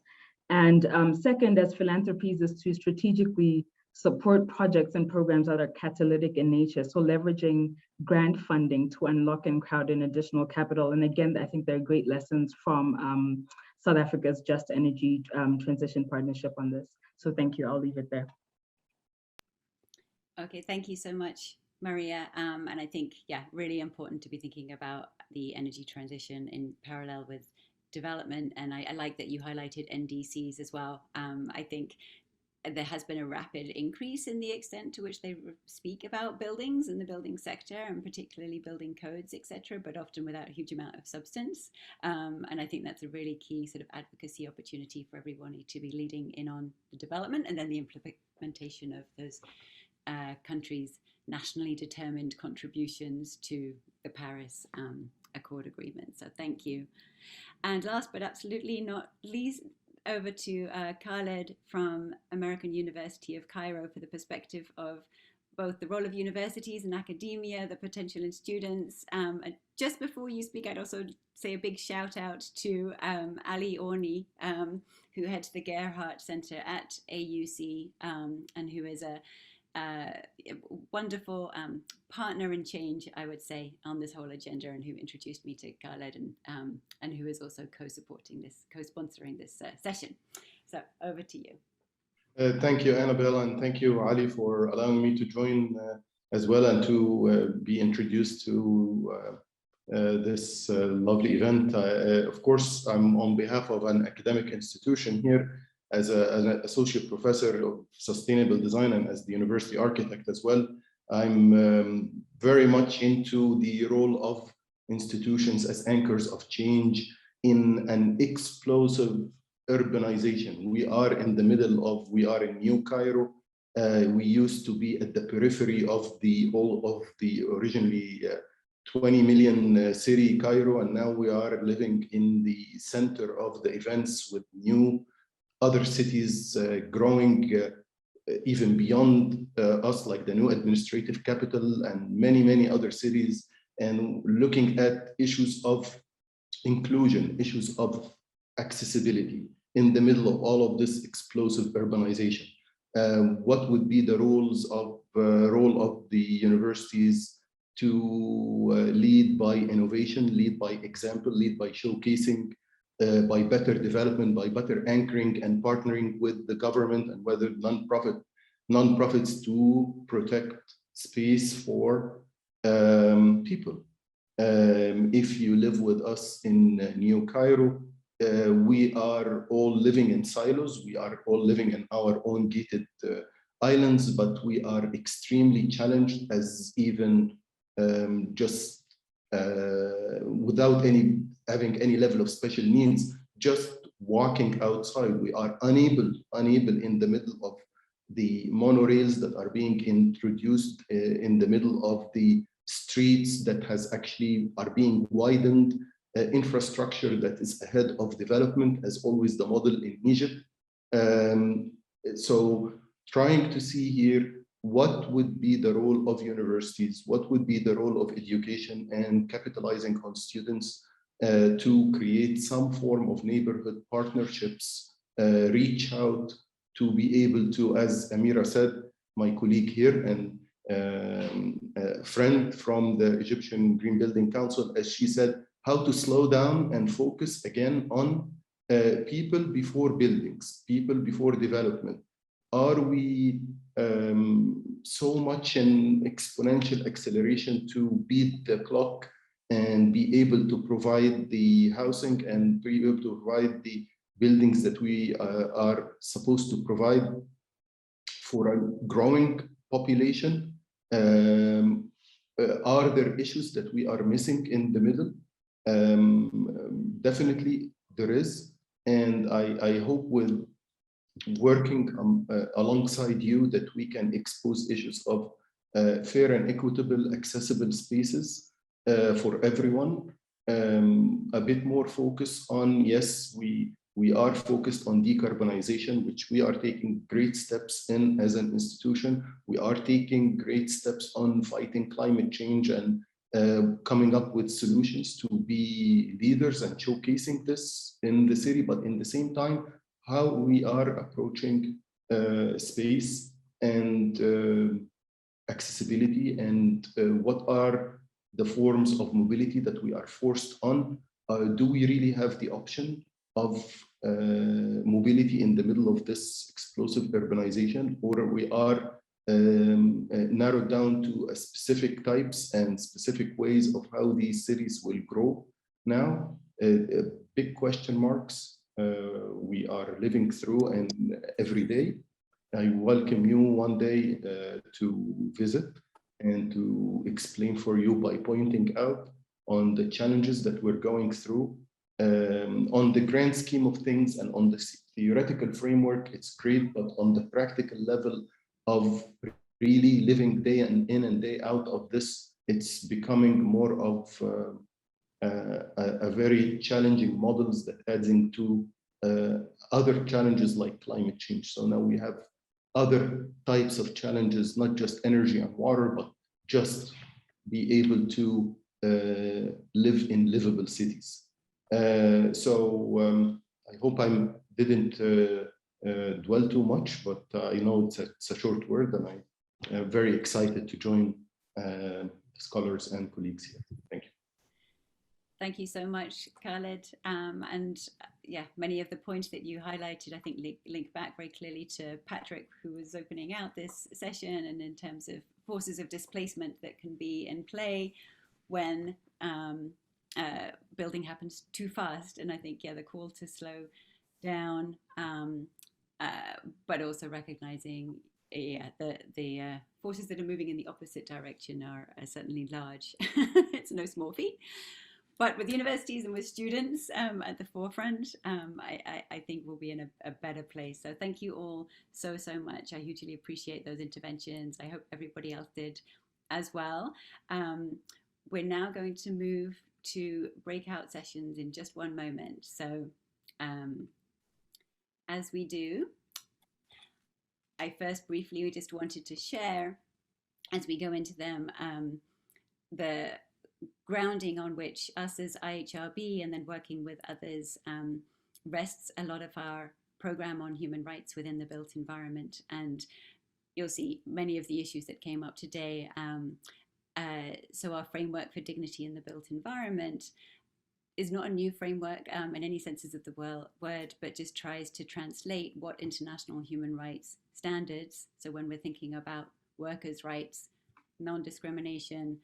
And second, as philanthropies, is to strategically support projects and programs that are catalytic in nature. So leveraging grant funding to unlock and crowd in additional capital. And again, I think there are great lessons from South Africa's Just Energy Transition Partnership on this. So thank you, I'll leave it there. Okay, thank you so much, Maria. And I think, yeah, really important to be thinking about the energy transition in parallel with development. And I like that you highlighted NDCs as well. I think there has been a rapid increase in the extent to which they speak about buildings in the building sector, and particularly building codes, etc., but often without a huge amount of substance. And I think that's a really key sort of advocacy opportunity for everyone to be leading in on the development and then the implementation of those countries' nationally determined contributions to the Paris Accord Agreement. So thank you. And last but absolutely not least, over to Khaled from American University of Cairo for the perspective of both the role of universities and academia, the potential in students. And just before you speak, I'd also say a big shout out to Ali Orni, who heads the Gerhardt Center at AUC, and who is a wonderful partner in change, I would say, on this whole agenda, and who introduced me to Khaled, and who is also co-supporting this, co-sponsoring this session. So over to you. Thank you, Annabelle, and thank you, Ali, for allowing me to join as well, and to be introduced to this lovely event. Of course, I'm on behalf of an academic institution here as an associate professor of sustainable design and as the university architect as well. I'm very much into the role of institutions as anchors of change in an explosive urbanization. We are in the middle of, we are in New Cairo. We used to be at the periphery of the originally 20 million city Cairo, and now we are living in the center of the events with new other cities growing even beyond us, like the new administrative capital and many, many other cities, and looking at issues of inclusion, issues of accessibility in the middle of all of this explosive urbanization. What would be the role of the universities to lead by innovation, lead by example, lead by showcasing, by better development, by better anchoring and partnering with the government and whether nonprofits to protect space for people. If you live with us in New Cairo, we are all living in silos. We are all living in our own gated islands, but we are extremely challenged as even just without having any level of special needs, just walking outside, we are unable in the middle of the monorails that are being introduced in the middle of the streets that are being widened, infrastructure that is ahead of development, as always the model in Egypt. So trying to see here what would be the role of universities, what would be the role of education, and capitalizing on students to create some form of neighborhood partnerships, reach out to be able to, as Amira said, my colleague here and a friend from the Egyptian Green Building Council, as she said, how to slow down and focus again on people before buildings, people before development. Are we so much in exponential acceleration to beat the clock and be able to provide the housing and be able to provide the buildings that we are supposed to provide for a growing population? Are there issues that we are missing in the middle? Definitely there is, and I hope with working alongside you that we can expose issues of fair and equitable accessible spaces for everyone. A bit more focus on, yes, we are focused on decarbonization, which we are taking great steps in as an institution. We are taking great steps on fighting climate change and coming up with solutions to be leaders and showcasing this in the city, but in the same time, how we are approaching space and accessibility and what are the forms of mobility that we are forced on. Do we really have the option of mobility in the middle of this explosive urbanization, or we are narrowed down to specific types and specific ways of how these cities will grow now? Big question marks we are living through and every day. I welcome you one day to visit and to explain for you by pointing out on the challenges that we're going through. On the grand scheme of things and on the theoretical framework, it's great, but on the practical level of really living day in and day out of this, it's becoming more of a very challenging models that adds into other challenges like climate change. So now we have other types of challenges, not just energy and water, but just be able to live in livable cities. So I hope I didn't dwell too much, but I know it's a short word, and I'm very excited to join scholars and colleagues here. Thank you. Thank you so much, Khaled. And yeah, many of the points that you highlighted, I think link back very clearly to Patrick, who was opening out this session, and in terms of forces of displacement that can be in play when building happens too fast. And I think, yeah, the call to slow down, but also recognizing the forces that are moving in the opposite direction are certainly large. It's no small feat. But with universities and with students at the forefront, I think we'll be in a better place. So thank you all so much. I hugely appreciate those interventions. I hope everybody else did as well. We're now going to move to breakout sessions in just one moment. So as we do, I first briefly just wanted to share, as we go into them, the grounding on which us as IHRB and then working with others rests a lot of our program on human rights within the built environment. And you'll see many of the issues that came up today. So our framework for dignity in the built environment is not a new framework in any senses of the word, but just tries to translate what international human rights standards, so when we're thinking about workers' rights, non-discrimination,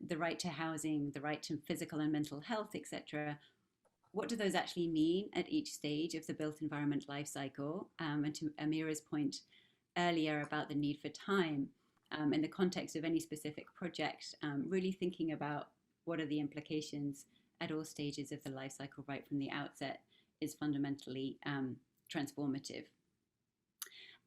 the right to housing, the right to physical and mental health, etc. What do those actually mean at each stage of the built environment life cycle? And to Amira's point earlier about the need for time in the context of any specific project, really thinking about what are the implications at all stages of the life cycle right from the outset is fundamentally transformative.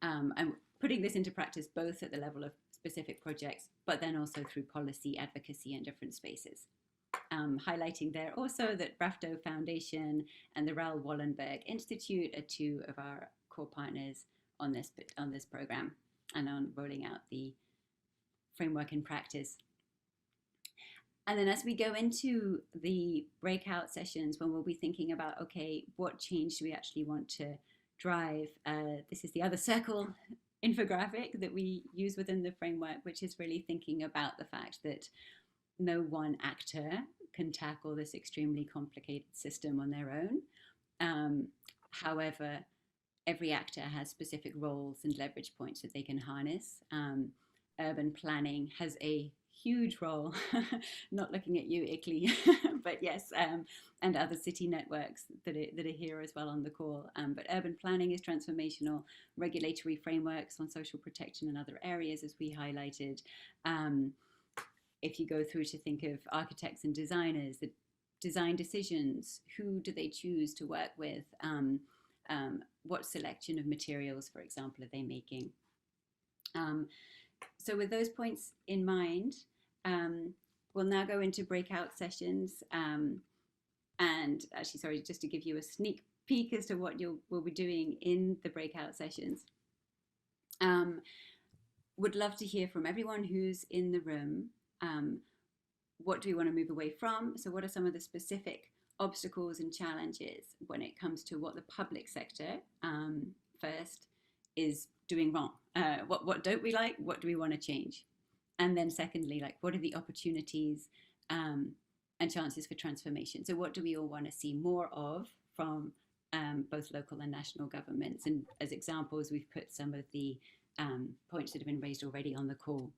And putting this into practice both at the level of specific projects, but then also through policy advocacy in different spaces. Highlighting there also that Brafto Foundation and the Raoul Wallenberg Institute are two of our core partners on this program and on rolling out the framework in practice. And then as we go into the breakout sessions, when we'll be thinking about, okay, what change do we actually want to drive? This is the other circle infographic that we use within the framework, which is really thinking about the fact that no one actor can tackle this extremely complicated system on their own. However, every actor has specific roles and leverage points that they can harness. Urban planning has a huge role, not looking at you, Ickley, but yes, and other city networks that are here as well on the call. But urban planning is transformational, regulatory frameworks on social protection and other areas, as we highlighted. If you go through to think of architects and designers, the design decisions, who do they choose to work with? What selection of materials, for example, are they making? So with those points in mind, we'll now go into breakout sessions. And actually, sorry, just to give you a sneak peek as to what we'll be doing in the breakout sessions. Would love to hear from everyone who's in the room. What do we want to move away from? So what are some of the specific obstacles and challenges when it comes to what the public sector first is doing wrong? What don't we like? What do we want to change? And then secondly, like, what are the opportunities and chances for transformation? So what do we all want to see more of from both local and national governments? And as examples, we've put some of the points that have been raised already on the call.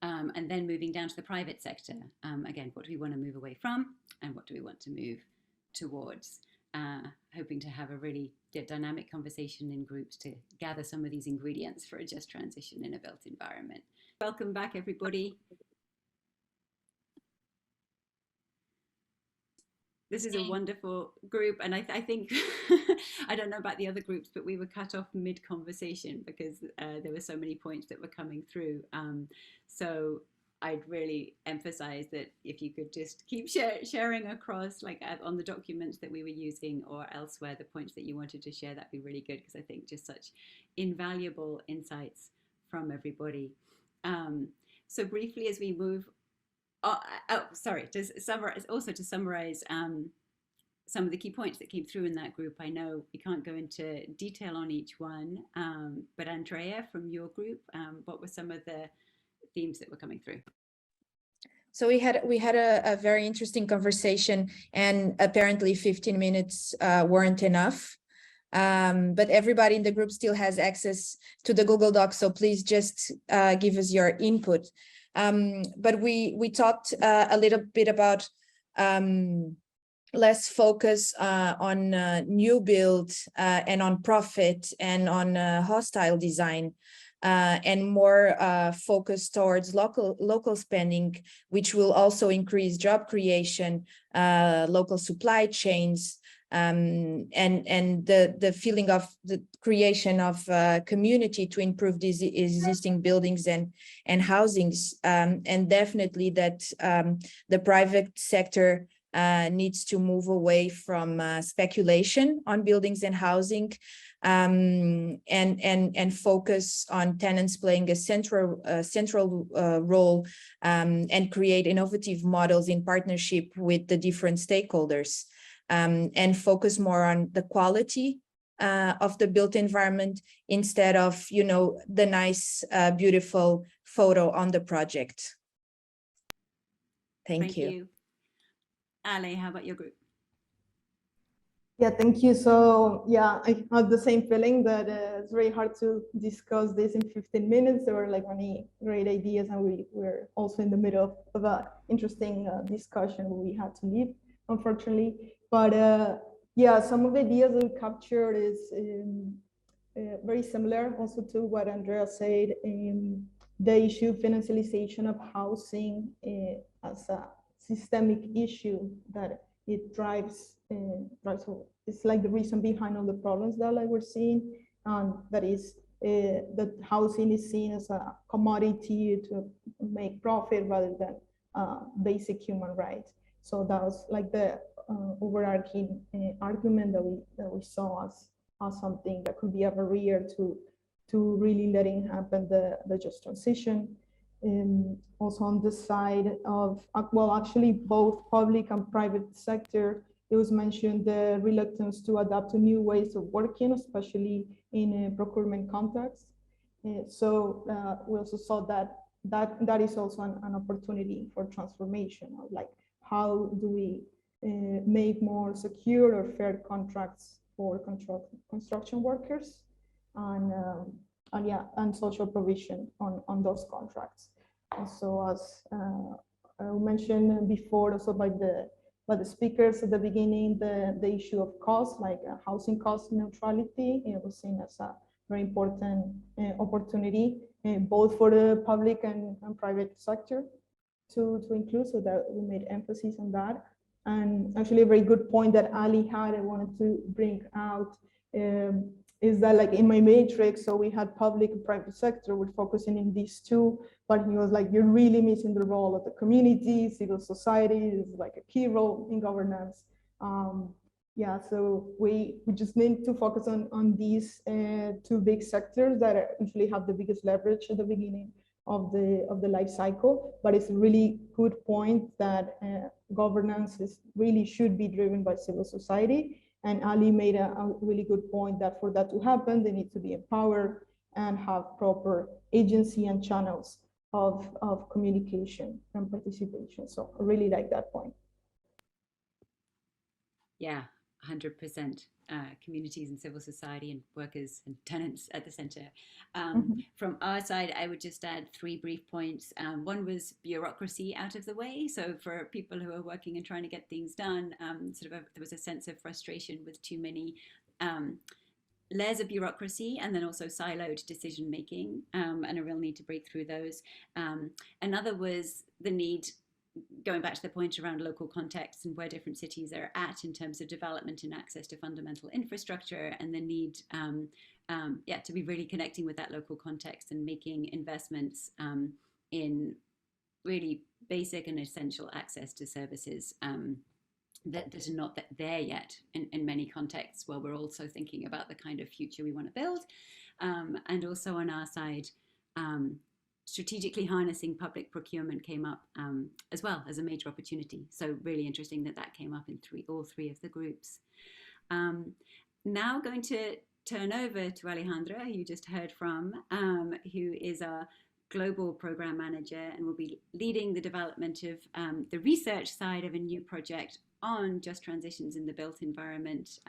And then moving down to the private sector, again, what do we want to move away from and what do we want to move towards? Hoping to have a really dynamic conversation in groups to gather some of these ingredients for a just transition in a built environment. Welcome back, everybody. This is a wonderful group, and I think, I don't know about the other groups, but we were cut off mid-conversation because there were so many points that were coming through. So I'd really emphasize that if you could just keep sharing across, like on the documents that we were using or elsewhere, the points that you wanted to share, that'd be really good, because I think just such invaluable insights from everybody. So briefly, as we move, to summarize some of the key points that came through in that group. I know we can't go into detail on each one, but Andrea, from your group, what were some of the themes that were coming through? So we had a very interesting conversation, and apparently 15 minutes weren't enough. But everybody in the group still has access to the Google Doc, so please just give us your input. But we talked a little bit about less focus on new build and on profit and on hostile design, and more focus towards local spending, which will also increase job creation, local supply chains, and the feeling of the creation of community to improve these existing buildings and housings, and definitely that the private sector needs to move away from speculation on buildings and housing, and focus on tenants playing a central role, and create innovative models in partnership with the different stakeholders, and focus more on the quality of the built environment instead of, you know, the nice, beautiful photo on the project. Thank you. Ale, how about your group? Yeah, thank you. So yeah, I have the same feeling that it's very hard to discuss this in 15 minutes. There were like many great ideas, and we were also in the middle of an interesting discussion where we had to leave, unfortunately. But yeah, some of the ideas we captured is very similar also to what Andrea said. The issue of financialization of housing as a systemic issue that it drives, so it's like the reason behind all the problems that like we're seeing, and that is that housing is seen as a commodity to make profit rather than basic human right. So that was like the overarching argument that we saw as something that could be a barrier to really letting happen the just transition. Also on the side of, well, actually both public and private sector, it was mentioned the reluctance to adapt to new ways of working, especially in a procurement context. So we also saw that is also an opportunity for transformation of like, how do we make more secure or fair contracts for construction workers, and yeah, and social provision on those contracts. And so as I mentioned before also by the speakers at the beginning, the issue of cost, like housing cost neutrality, it was seen as a very important opportunity, both for the public and private sector to include, so that we made emphasis on that. And actually a very good point that Ali had, I wanted to bring out, is that like in my matrix, so we had public and private sector, we're focusing in these two, but he was like, you're really missing the role of the community, civil society is like a key role in governance. Yeah, so we just need to focus on these two big sectors that usually have the biggest leverage at the beginning of the life cycle. But it's a really good point that governance really should be driven by civil society. And Ali made a really good point that for that to happen, they need to be empowered and have proper agency and channels of communication and participation. So I really like that point. Yeah, 100%. Communities and civil society and workers and tenants at the center. From our side, I would just add 3 brief points. One was bureaucracy out of the way. So for people who are working and trying to get things done, there was a sense of frustration with too many layers of bureaucracy, and then also siloed decision making, and a real need to break through those. Another was the need, going back to the point around local contexts and where different cities are at in terms of development and access to fundamental infrastructure, and the need to be really connecting with that local context and making investments in really basic and essential access to services that are not there yet in many contexts, while we're also thinking about the kind of future we want to build. And also on our side, strategically harnessing public procurement came up as well as a major opportunity. So really interesting that came up in all three of the groups. Now going to turn over to Alejandra, who you just heard from, who is our global program manager and will be leading the development of the research side of a new project on just transitions in the built environment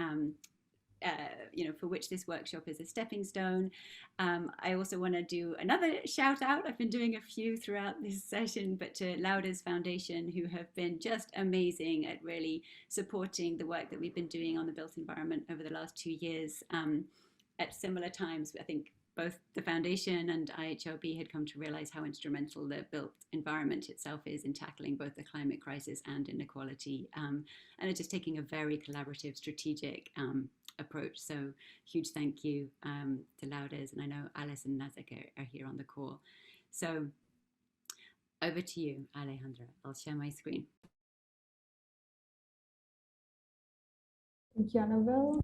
for which this workshop is a stepping stone. I also want to do another shout out. I've been doing a few throughout this session, but to Lauda's Foundation, who have been just amazing at really supporting the work that we've been doing on the built environment over the last 2 years. At similar times, I think both the foundation and IHLB had come to realize how instrumental the built environment itself is in tackling both the climate crisis and inequality, and are just taking a very collaborative, strategic approach. So huge thank you to Laudas, and I know Alice and Nazek are here on the call. So over to you, Alejandra. I'll share my screen. Thank you, Annabelle.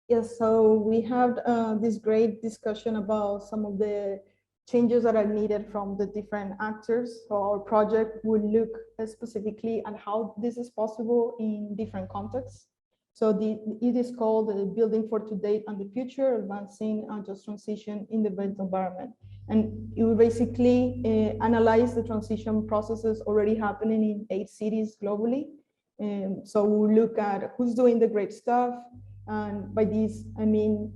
Yes, so we had this great discussion about some of the changes that are needed from the different actors. So our project will look specifically at how this is possible in different contexts. So it is called Building for Today and the Future, Advancing a Just Transition in the Built Environment. And it will basically analyze the transition processes already happening in 8 cities globally. So we'll look at who's doing the great stuff. And by this, I mean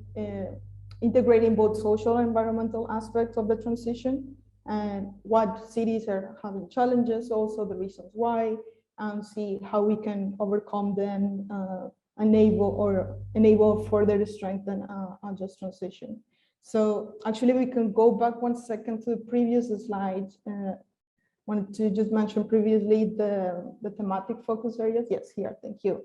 integrating both social and environmental aspects of the transition, and what cities are having challenges, also the reasons why, and see how we can overcome them, enable further strengthen a just transition. So actually, we can go back 1 second to the previous slide. Wanted to just mention previously the thematic focus areas. Yes, here, thank you.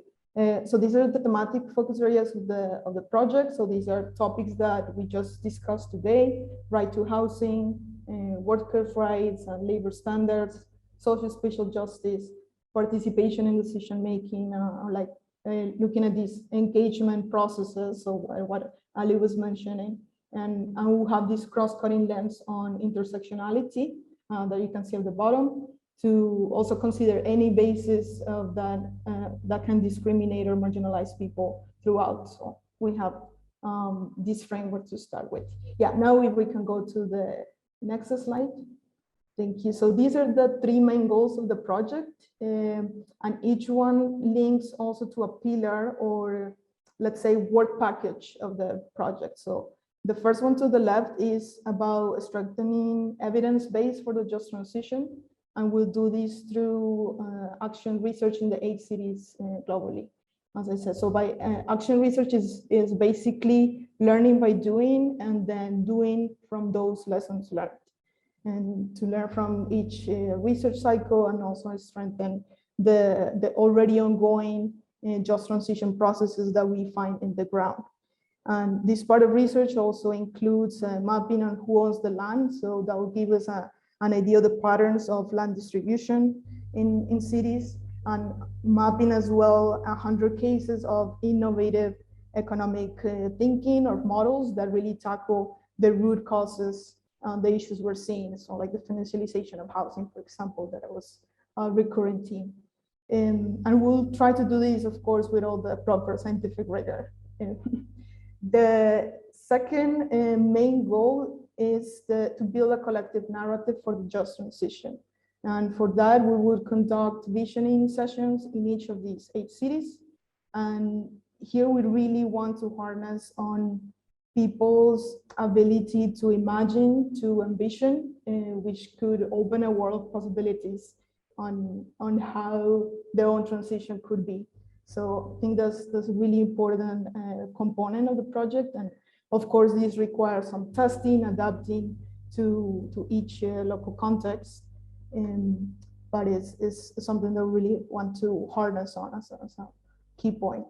So these are the thematic focus areas of the project. So these are topics that we just discussed today: right to housing, workers' rights and labor standards, social spatial justice, participation in decision making, looking at these engagement processes. So what Ali was mentioning, and we'll have this cross-cutting lens on intersectionality that you can see at the bottom, to also consider any basis of that can discriminate or marginalize people throughout. So we have this framework to start with. Yeah, now if we can go to the next slide. Thank you. So these are the 3 main goals of the project, and each one links also to a pillar, or let's say work package of the project. So the first one to the left is about strengthening evidence base for the just transition. And we'll do this through action research in the 8 cities globally, as I said. So by action research is basically learning by doing, and then doing from those lessons learned, and to learn from each research cycle, and also strengthen the already ongoing just transition processes that we find in the ground. And this part of research also includes mapping on who owns the land. So that will give us an idea of the patterns of land distribution in cities, and mapping as well 100 cases of innovative economic thinking or models that really tackle the root causes, the issues we're seeing. So like the financialization of housing, for example, that was a recurring theme. And we'll try to do this, of course, with all the proper scientific rigor. The second main goal is to build a collective narrative for the just transition. And for that, we will conduct visioning sessions in each of these 8 cities. And here we really want to harness on people's ability to imagine, to ambition, which could open a world of possibilities on how their own transition could be. So I think that's a really important component of the project. And of course, this requires some testing, adapting to each local context. But it's something that we really want to harness on as a key point.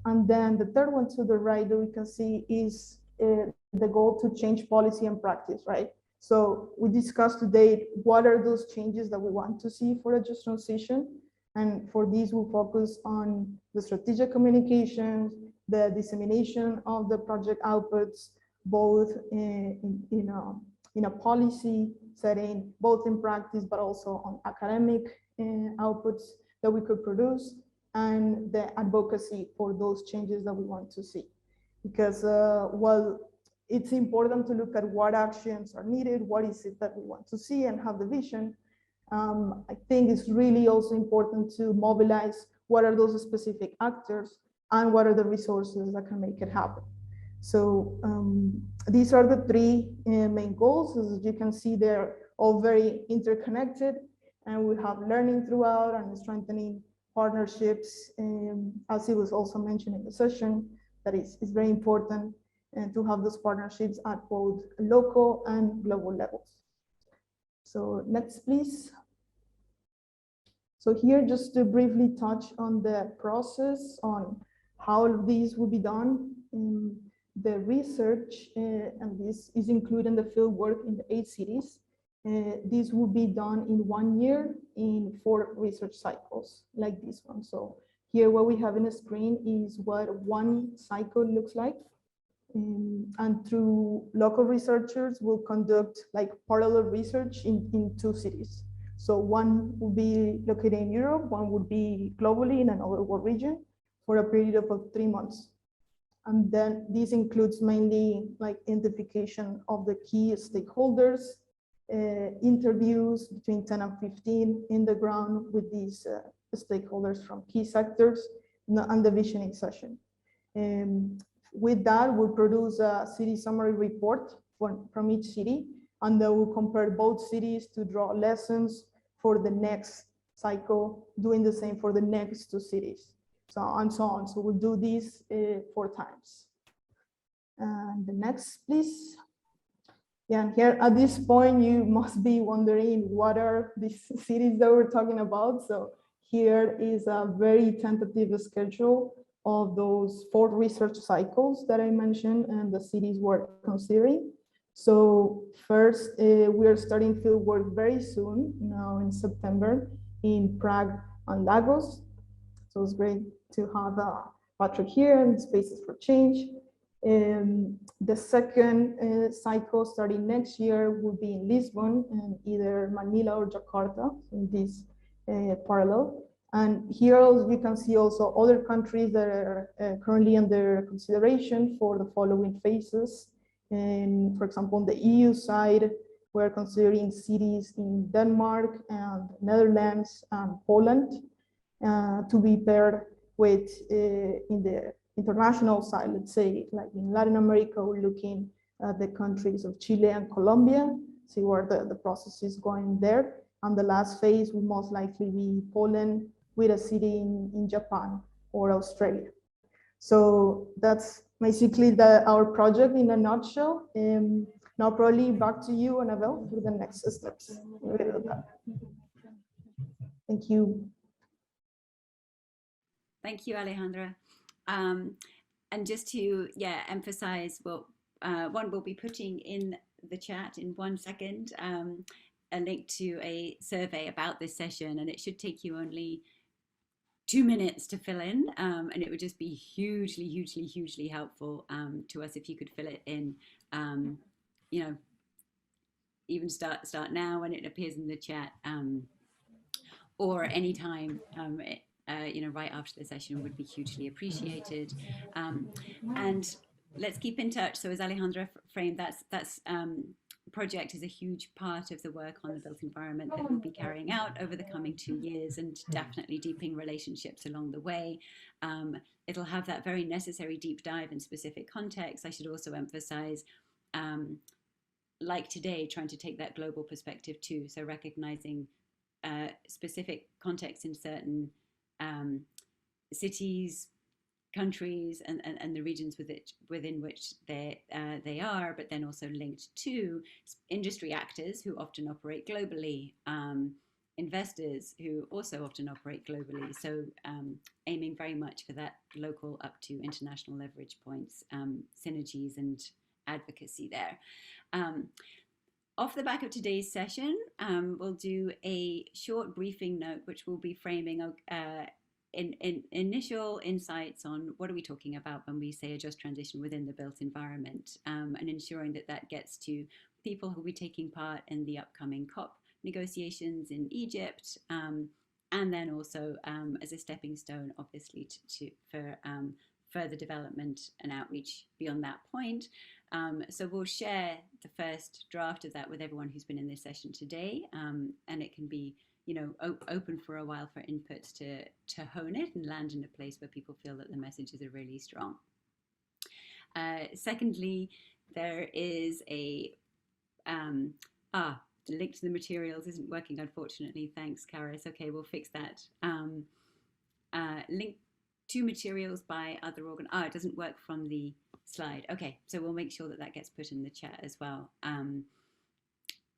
And then the third one to the right that we can see is the goal to change policy and practice, right? So we discussed today what are those changes that we want to see for a just transition. And for this, we'll focus on the strategic communications, the dissemination of the project outputs, both in a policy setting, both in practice, but also on academic outputs that we could produce, and the advocacy for those changes that we want to see. Because while it's important to look at what actions are needed, what is it that we want to see, and have the vision, I think it's really also important to mobilize what are those specific actors, and what are the resources that can make it happen. So these are the three main goals. As you can see, they're all very interconnected, and we have learning throughout and strengthening partnerships. As it was also mentioned in the session, that is very important to have those partnerships at both local and global levels. So next, please. So here, just to briefly touch on the process, on how these will be done. The research, and this is included in the field work in the 8 cities. This will be done in 1 year in 4 research cycles like this one. So here what we have in the screen is what one cycle looks like. And through local researchers will conduct like parallel research in 2 cities. So one will be located in Europe, one would be globally in another world region for a period of 3 months. And then this includes mainly like identification of the key stakeholders, interviews between 10 and 15 in the ground with these stakeholders from key sectors, and the visioning session. With that, we'll produce a city summary report from each city, and then we'll compare both cities to draw lessons for the next cycle, doing the same for the next 2 cities. So and so on. So we'll do this 4 times. And the next, please. Yeah, and here at this point, you must be wondering what are these cities that we're talking about. So here is a very tentative schedule of those 4 research cycles that I mentioned and the cities we're considering. So first, we are starting field work very soon, now in September, in Prague and Lagos. So it's great to have Patrick here and Spaces for Change. The second cycle starting next year will be in Lisbon and either Manila or Jakarta in this parallel. And here you can see also other countries that are currently under consideration for the following phases. And for example, on the EU side, we're considering cities in Denmark and Netherlands and Poland. To be paired with in the international side, let's say like in Latin America, we're looking at the countries of Chile and Colombia, see where the process is going there. And the last phase will most likely be Poland with a city in Japan or Australia. So that's basically our project in a nutshell. Now probably back to you, Annabelle, for the next steps. Thank you. Thank you, Alejandra. And just to emphasize, well, one will be putting in the chat in 1 second a link to a survey about this session, and it should take you only 2 minutes to fill in, and it would just be hugely helpful to us if you could fill it in. You know, even start now when it appears in the chat, or anytime. You know, right after the session would be hugely appreciated. And let's keep in touch. So as Alejandra framed, that's project is a huge part of the work on the built environment that we'll be carrying out over the coming 2 years, and definitely deepening relationships along the way. It'll have that very necessary deep dive in specific context. I should also emphasize, like today, trying to take that global perspective too. So recognizing specific context in certain cities, countries, and the regions within which they are, but then also linked to industry actors who often operate globally, investors who also often operate globally. So aiming very much for that local up to international leverage points, synergies and advocacy there. Off the back of today's session, we'll do a short briefing note, which will be framing initial insights on what are we talking about when we say a just transition within the built environment, and ensuring that gets to people who will be taking part in the upcoming COP negotiations in Egypt, and then also as a stepping stone, obviously, for further development and outreach beyond that point. So we'll share the first draft of that with everyone who's been in this session today, and it can be you know, open for a while for input to hone it and land in a place where people feel that the messages are really strong. Secondly, there is a the link to the materials isn't working, unfortunately. Thanks, Karis. Okay, we'll fix that. Link to materials by other it doesn't work from the slide. Okay, so we'll make sure that that gets put in the chat as well.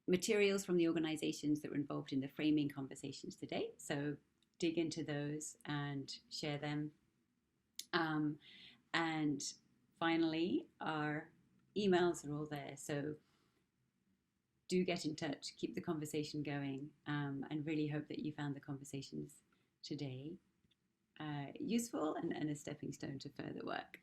Materials from the organizations that were involved in the framing conversations today. So dig into those and share them. And finally, our emails are all there. So do get in touch, keep the conversation going, and really hope that you found the conversations today useful and a stepping stone to further work.